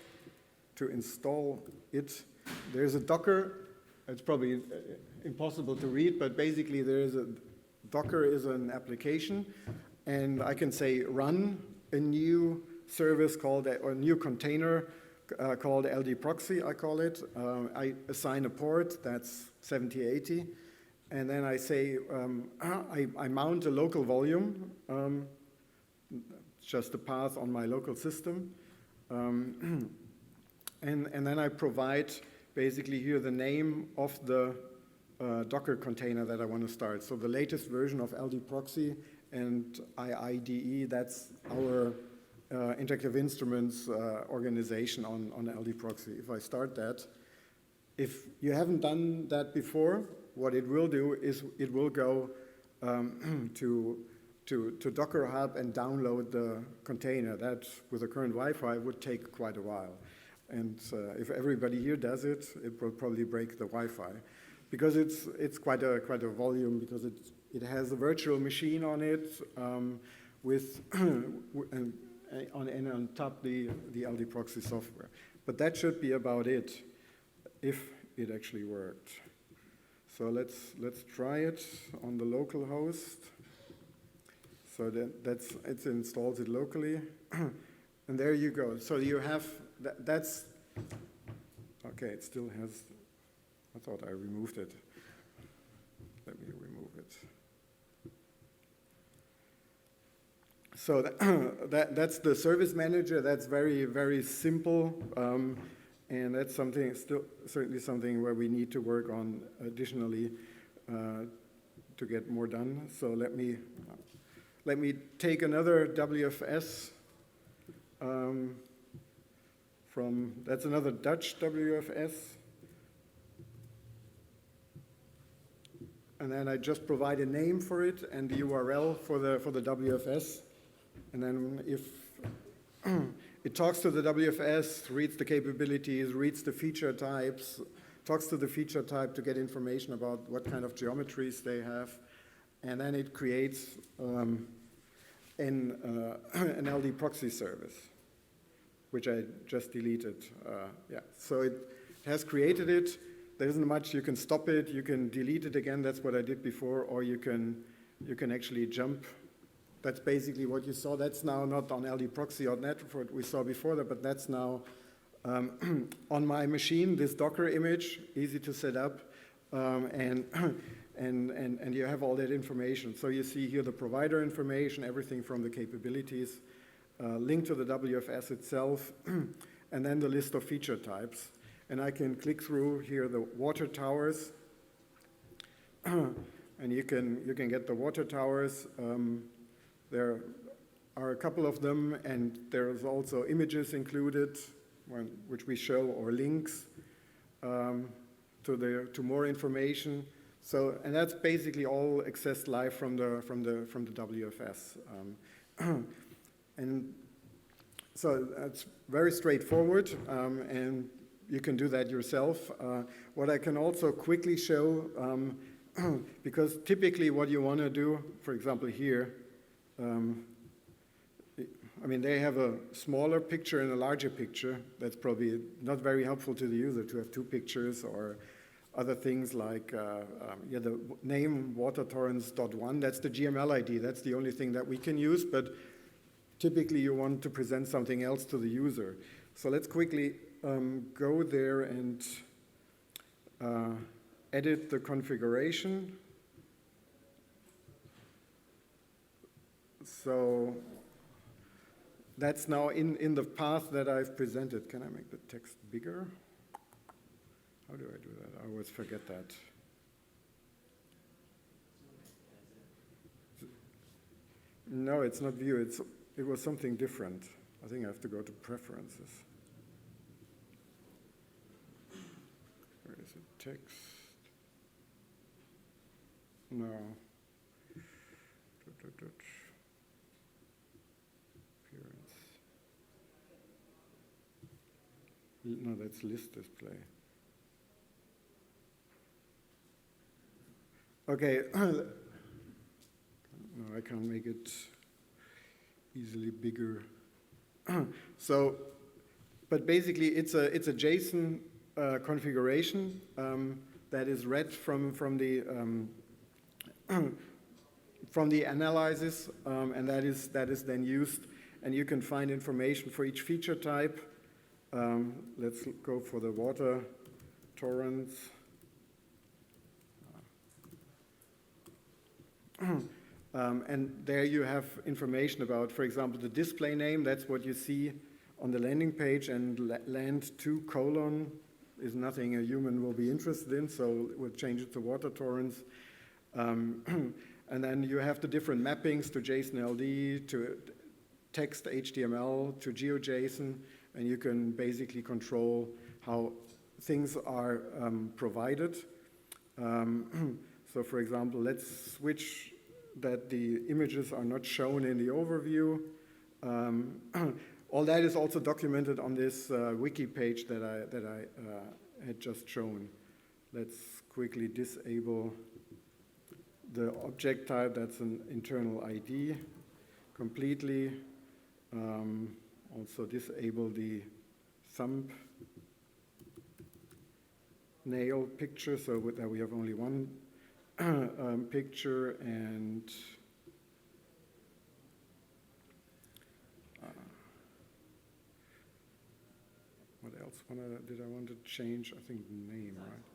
to install it, there's a Docker. It's probably impossible to read, but basically Docker is an application, and I can say run a new service called, or a new container called LD proxy, I call it. I assign a port, that's 7080, and then I say, I mount a local volume, just a path on my local system, and then I provide basically here the name of the Docker container that I want to start. So the latest version of LD proxy and IIDE, that's our Interactive Instruments organization on LD proxy. If I start that, if you haven't done that before, what it will do is it will go to Docker Hub and download the container. That, with the current Wi-Fi, would take quite a while. And if everybody here does it, it will probably break the Wi-Fi, because it's quite a volume, because it has a virtual machine on it with and on top the LD proxy software. But that should be about it, if it actually worked. So let's try it on the local host. So it installs it locally, and there you go. So you have that's okay. It still has. I thought I removed it. Let me So that's the service manager. That's very, very simple. And that's certainly something where we need to work on additionally to get more done. So let me take another WFS that's another Dutch WFS. And then I just provide a name for it and the URL for the WFS. And then if it talks to the WFS, reads the capabilities, reads the feature types, talks to the feature type to get information about what kind of geometries they have, and then it creates an LD proxy service, which I just deleted. So it has created it. There isn't much. You can stop it. You can delete it again. That's what I did before, or you can actually jump. That's basically what you saw. That's now not on ldproxy.net for what we saw before that, but that's now on my machine, this Docker image, easy to set up, and you have all that information. So you see here the provider information, everything from the capabilities, link to the WFS itself, and then the list of feature types. And I can click through here the water towers, and you can get the water towers. There are a couple of them, and there's also images included, which we show, or links to more information. So, and that's basically all accessed live from the WFS, and so that's very straightforward, and you can do that yourself. What I can also quickly show, because typically what you want to do, for example here. I mean, they have a smaller picture and a larger picture. That's probably not very helpful to the user to have two pictures, or other things like the name watertorrents.1. That's the GML ID. That's the only thing that we can use, but typically you want to present something else to the user. So let's quickly go there and edit the configuration. So that's now in the path that I've presented. Can I make the text bigger? How do I do that? I always forget that. No, it's not view. It was something different. I think I have to go to preferences. Where is it? Text? No. Appearance. No, that's list display. Okay. No, I can't make it easily bigger. So, but basically, it's a JSON configuration that is read from the analysis, and that is then used, and you can find information for each feature type. Let's go for the water torrents. And there you have information about, for example, the display name. That's what you see on the landing page, and land2: is nothing a human will be interested in, so we'll change it to water torrents. And then you have the different mappings to JSON LD, to text HTML, to GeoJSON, and you can basically control how things are provided. So for example, let's switch that the images are not shown in the overview. All that is also documented on this wiki page that I had just shown. Let's quickly disable the object type. That's an internal ID completely. Also disable the thumbnail picture, so that we have only one picture, and what else did I want to change? I think the name, right?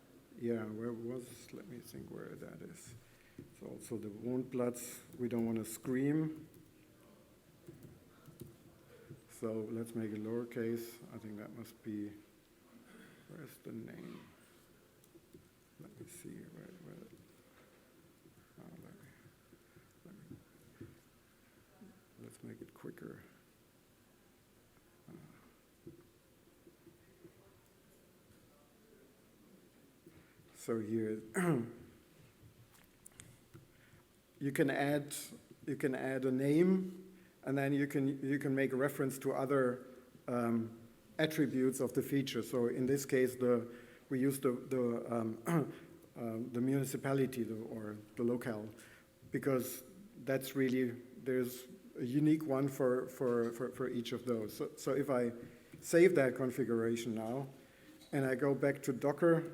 Yeah, where was, let me think where that is. So also the Wohnplatz, we don't want to scream. So let's make it lowercase. I think that must be, where's the name? Let me see, let's make it quicker. So here, you can add a name, and then you can make a reference to other attributes of the feature. So in this case, we use the municipality or the locale, because that's really, there's a unique one for each of those. So if I save that configuration now, and I go back to Docker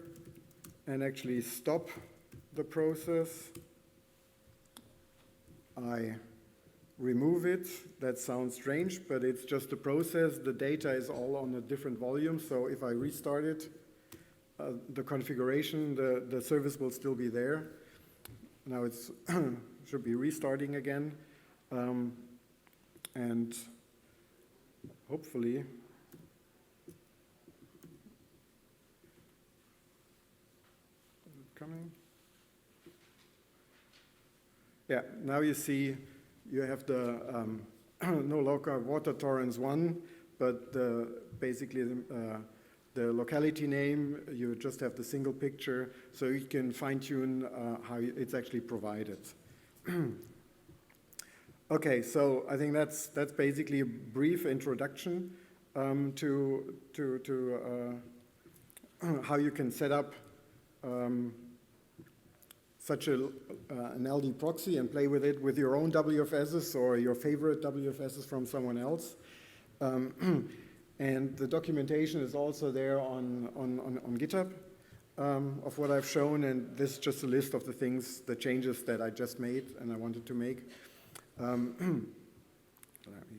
and actually stop the process, I remove it. That sounds strange, but it's just a process. The data is all on a different volume, so if I restart it, the configuration, the service will still be there. Now it's should be restarting again, and hopefully coming. Yeah, now you see you have the no longer water torrents 1, but basically the locality name, you just have the single picture, so you can fine-tune how it's actually provided. Okay, so I think that's basically a brief introduction to how you can set up such an LD proxy and play with it with your own WFSs or your favorite WFSs from someone else. And the documentation is also there on GitHub of what I've shown, and this is just a list of the things, the changes that I just made and I wanted to make. Let me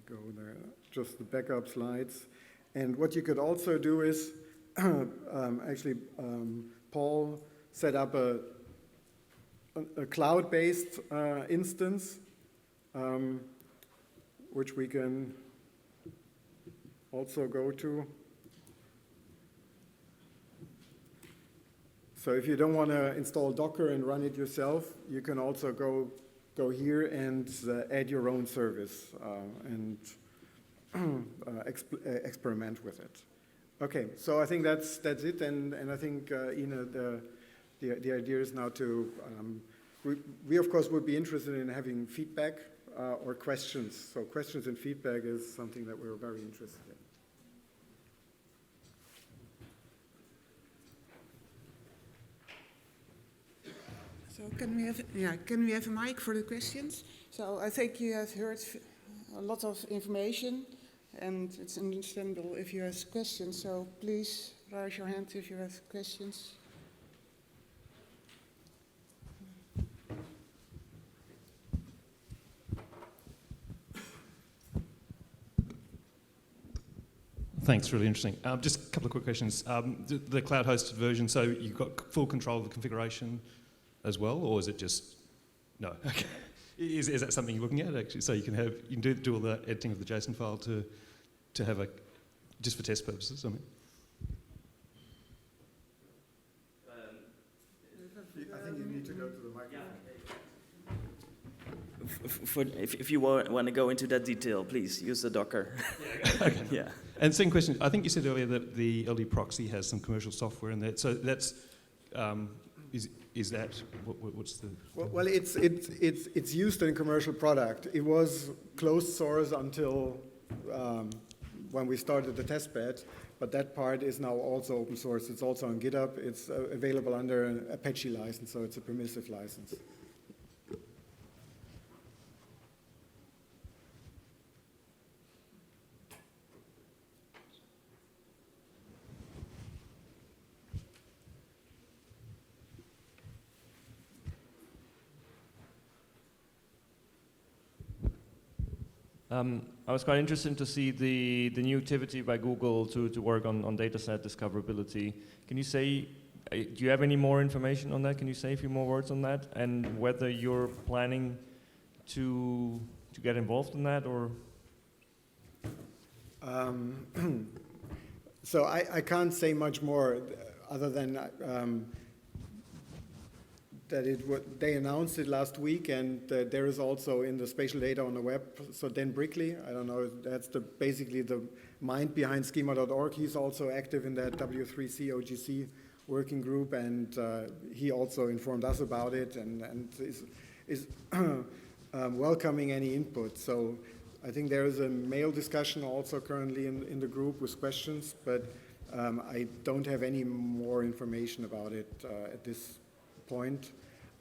go there, just the backup slides. And what you could also do is, Paul set up a cloud-based instance, which we can also go to. So if you don't want to install Docker and run it yourself, you can also go here and add your own service and experiment with it. Okay, so I think that's it, and I think the idea is now to, we of course would be interested in having feedback or questions. So questions and feedback is something that we're very interested in. So can we have a mic for the questions? So I think you have heard a lot of information, and it's understandable if you have questions. So please raise your hand if you have questions. Thanks, really interesting. Just a couple of quick questions. The cloud-hosted version, so you've got full control of the configuration as well, or is it just, no? Okay. Is that something you're looking at, actually? So you can do all the editing of the JSON file to have just for test purposes, I mean? I think you need to go to the microphone. If you want to go into that detail, please use the Docker. Okay. Yeah. And second question, I think you said earlier that the LD proxy has some commercial software in there. So that's is that what's the? Well, it's used in a commercial product. It was closed source until when we started the testbed, but that part is now also open source. It's also on GitHub. It's available under an Apache license, so it's a permissive license. I was quite interested to see the new activity by Google to work on dataset discoverability. Can you say Do you have any more information on that? Can you say a few more words on that? And whether you're planning to get involved in that, or? So I can't say much more other than that they announced it last week, and there is also in the spatial data on the web. So Dan Brickley, I don't know, that's basically the mind behind schema.org. He's also active in that W3C OGC working group, and he also informed us about it and is welcoming any input. So I think there is a mail discussion also currently in the group with questions, but I don't have any more information about it at this point.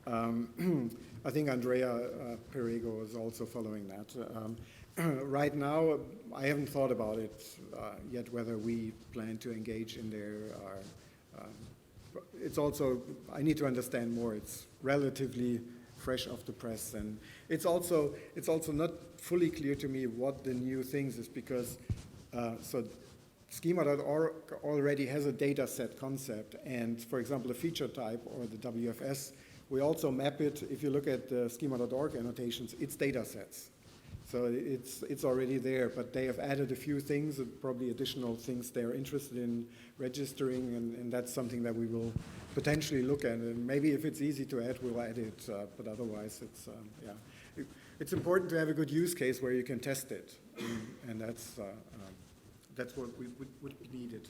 I think Andrea Perego is also following that. Right now, I haven't thought about it yet, whether we plan to engage in there. It's also, I need to understand more. It's relatively fresh off the press, and it's also not fully clear to me what the new things is, because so schema.org already has a data set concept, and for example the feature type or the WFS, we also map it. If you look at the schema.org annotations, it's data sets, so it's already there, but they have added a few things, probably additional things they're interested in registering, and that's something that we will potentially look at, and maybe if it's easy to add, we'll add it, but otherwise it's, yeah. It's important to have a good use case where you can test it, and that's what would be needed.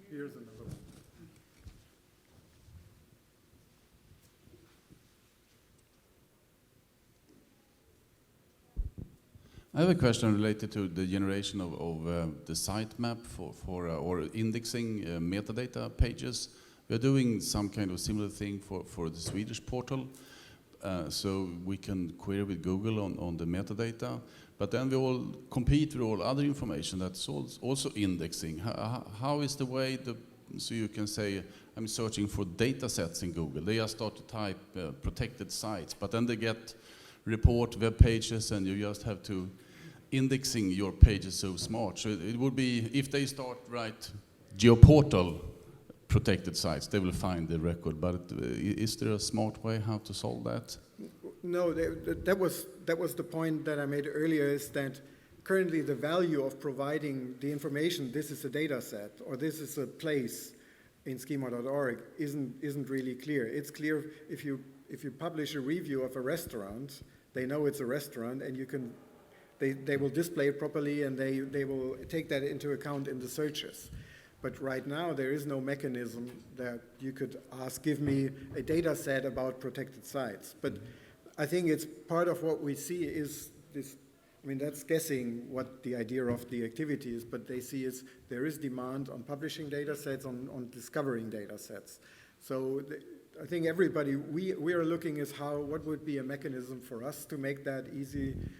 Here's another one. I have a question related to the generation of the sitemap for or indexing metadata pages. We're doing some kind of similar thing for the Swedish portal, so we can query with Google on the metadata, but then we all compete with all other information that's also indexing. How is the way, so you can say, I'm searching for data sets in Google. They just start to type protected sites, but then they get report web pages, and you just have to indexing your pages so smart. So it would be, if they start write geoportal protected sites, they will find the record, but is there a smart way how to solve that? No, that was the point that I made earlier, is that currently the value of providing the information, this is a data set, or this is a place in schema.org, isn't really clear. It's clear if you publish a review of a restaurant, they know it's a restaurant, and you can, they will display it properly, and they will take that into account in the searches. But right now, there is no mechanism that you could ask, give me a data set about protected sites. But I think it's part of what we see is this, I mean, that's guessing what the idea of the activity is, but they see is there is demand on publishing data sets, on discovering data sets. So I think everybody, we are looking is what would be a mechanism for us to make that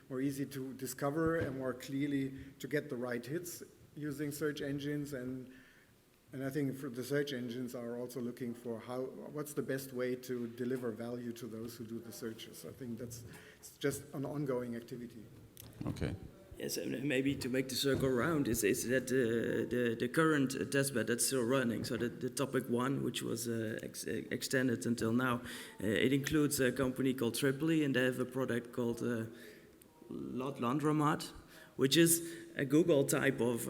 more easy to discover, and more clearly to get the right hits using search engines, and I think for the search engines are also looking for what's the best way to deliver value to those who do the searches. I think it's just an ongoing activity. Okay. Yes, and maybe to make the circle round is that the current testbed that's still running, so the topic 1, which was extended until now, it includes a company called Tripoli, and they have a product called Laundromat, which is a Google type of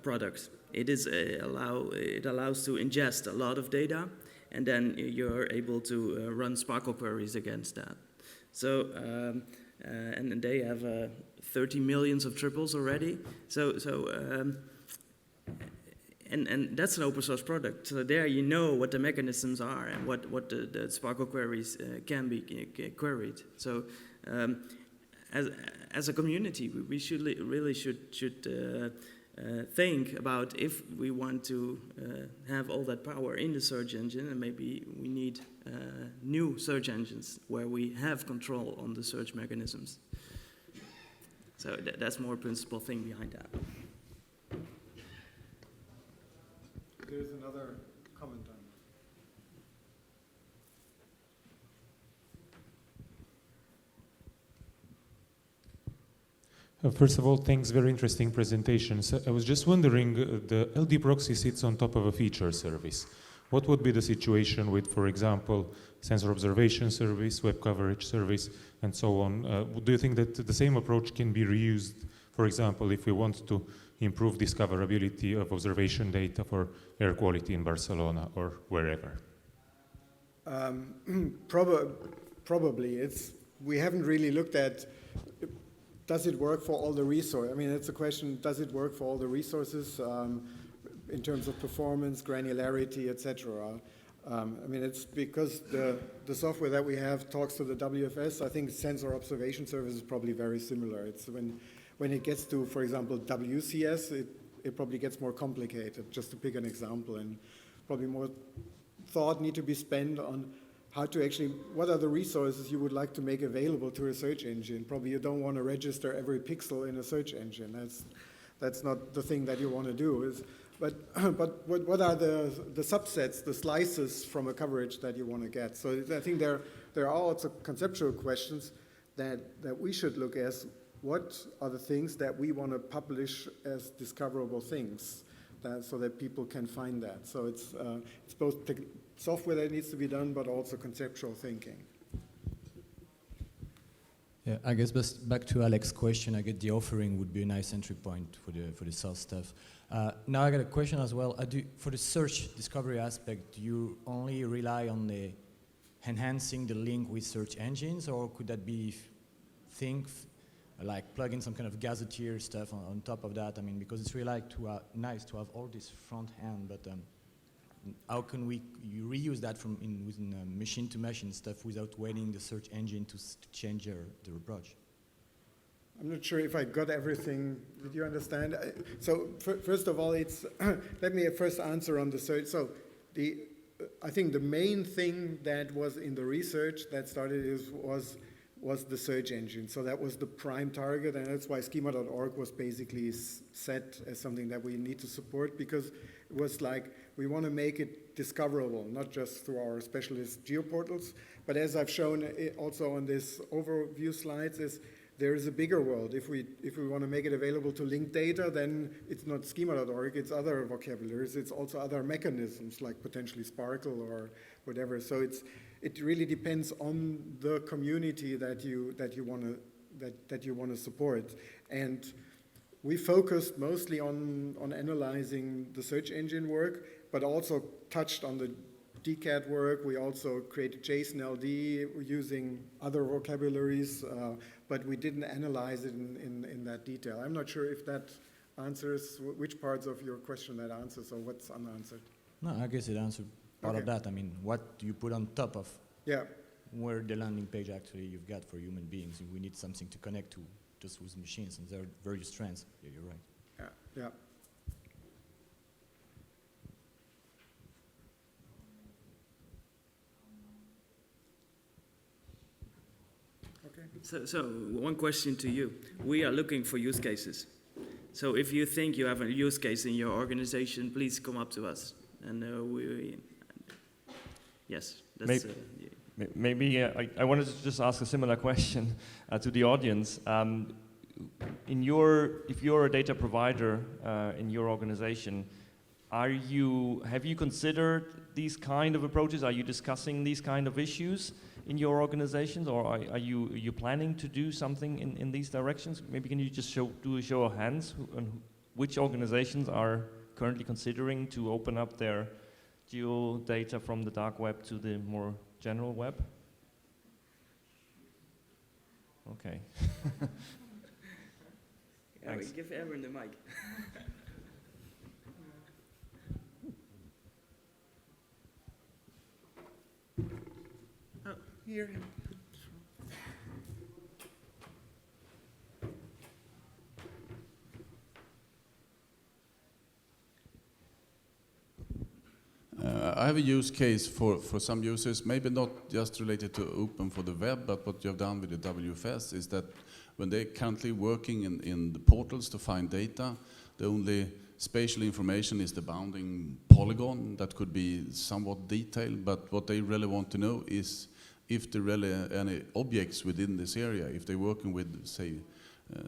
product. It allows to ingest a lot of data, and then you're able to run Sparkle queries against that. So and they have 30 millions of triples already. And that's an open source product. So there you know what the mechanisms are and what the Sparkle queries can be queried. So as a community, we should really think about if we want to have all that power in the search engine, and maybe we need new search engines where we have control on the search mechanisms. So that's more a principal thing behind that. There's another comment on First of all, thanks, very interesting presentation. So I was just wondering, the LD proxy sits on top of a feature service. What would be the situation with, for example, sensor observation service, web coverage service, and so on? Do you think that the same approach can be reused, for example, if we want to improve discoverability of observation data for air quality in Barcelona or wherever? Probably. We haven't really looked at, does it work for all the resources? I mean, it's a question, does it work for all the resources in terms of performance, granularity, etc.? I mean, it's because the software that we have talks to the WFS. I think sensor observation service is probably very similar. It's when it gets to, for example, WCS, it probably gets more complicated, just to pick an example, and probably more thought need to be spent on how to actually, what are the resources you would like to make available to a search engine? Probably you don't want to register every pixel in a search engine. That's not the thing that you want to do. But what are the subsets, the slices from a coverage that you want to get? So I think there are also conceptual questions that we should look at. What are the things that we want to publish as discoverable things, so that people can find that? So it's both software that needs to be done, but also conceptual thinking. Yeah, I guess back to Alex's question, I get the offering would be a nice entry point for the SaaS stuff. Now I got a question as well. For the search discovery aspect, do you only rely on the enhancing the link with search engines, or could that be like plug in some kind of gazetteer stuff on top of that? I mean, because it's really nice to have all this front end, but how can you reuse that within machine-to-machine stuff without waiting the search engine to change their approach? I'm not sure if I got everything. Did you understand? So first of all, let me first answer on the search. So I think the main thing that was in the research that started was the search engine. So that was the prime target, and that's why schema.org was basically set as something that we need to support, because it was like, we want to make it discoverable, not just through our specialist geoportals, but as I've shown also on this overview slides, there is a bigger world. If we want to make it available to linked data, then it's not schema.org, it's other vocabularies, it's also other mechanisms like potentially Sparkle or whatever. So it really depends on the community that you want to support. And we focused mostly on analyzing the search engine work, but also touched on the DCAT work. We also created JSON LD using other vocabularies, but we didn't analyze it in that detail. I'm not sure if that answers which parts of your question that answers, or what's unanswered. No, I guess it answered part of that. I mean, what do you put on top of where the landing page actually you've got for human beings? We need something to connect to just with machines, and there are various trends. Yeah, you're right. Yeah. So one question to you. We are looking for use cases. So if you think you have a use case in your organization, please come up to us. And yes, that's... Maybe I wanted to just ask a similar question to the audience. If you're a data provider in your organization, have you considered these kind of approaches? Are you discussing these kind of issues in your organizations, or are you planning to do something in these directions? Maybe can you just do a show of hands on which organizations are currently considering to open up their geo data from the dark web to the more general web? Okay. Give Aaron the mic. Here. I have a use case for some users, maybe not just related to open for the web, but what you have done with the WFS is that when they're currently working in the portals to find data, the only spatial information is the bounding polygon that could be somewhat detailed, but what they really want to know is if there really any objects within this area, if they're working with, say,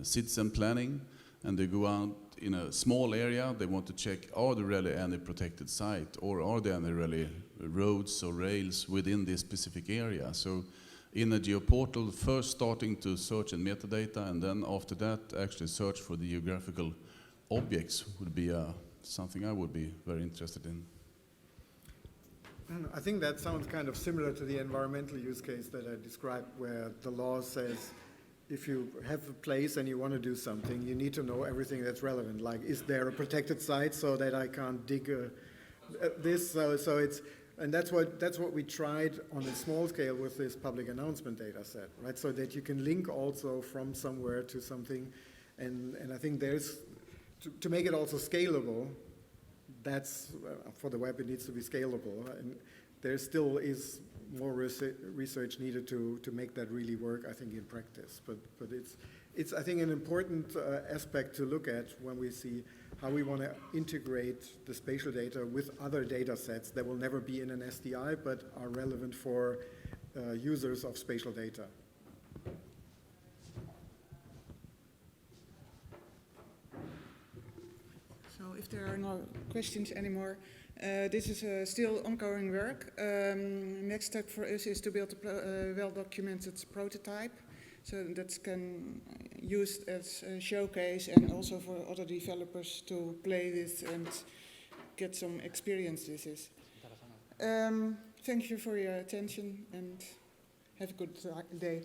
citizen planning, and they go out in a small area. They want to check, are there really any protected site, or are there any really roads or rails within this specific area? So in a geoportal, first starting to search in metadata, and then after that actually search for the geographical objects would be something I would be very interested in. I think that sounds kind of similar to the environmental use case that I described, where the law says if you have a place and you want to do something, you need to know everything that's relevant. Like, is there a protected site so that I can't dig this? So it's, and that's what we tried on a small scale with this public announcement data set, right? So that you can link also from somewhere to something, and I think there's to make it also scalable. That's for the web, it needs to be scalable, and there still is more research needed to make that really work, I think, in practice. But it's I think an important aspect to look at when we see how we want to integrate the spatial data with other data sets that will never be in an SDI but are relevant for users of spatial data. So if there are no questions anymore, this is still ongoing work. Next step for us is to build a well-documented prototype, so that can used as a showcase and also for other developers to play with and get some experience with this. Thank you for your attention and have a good day.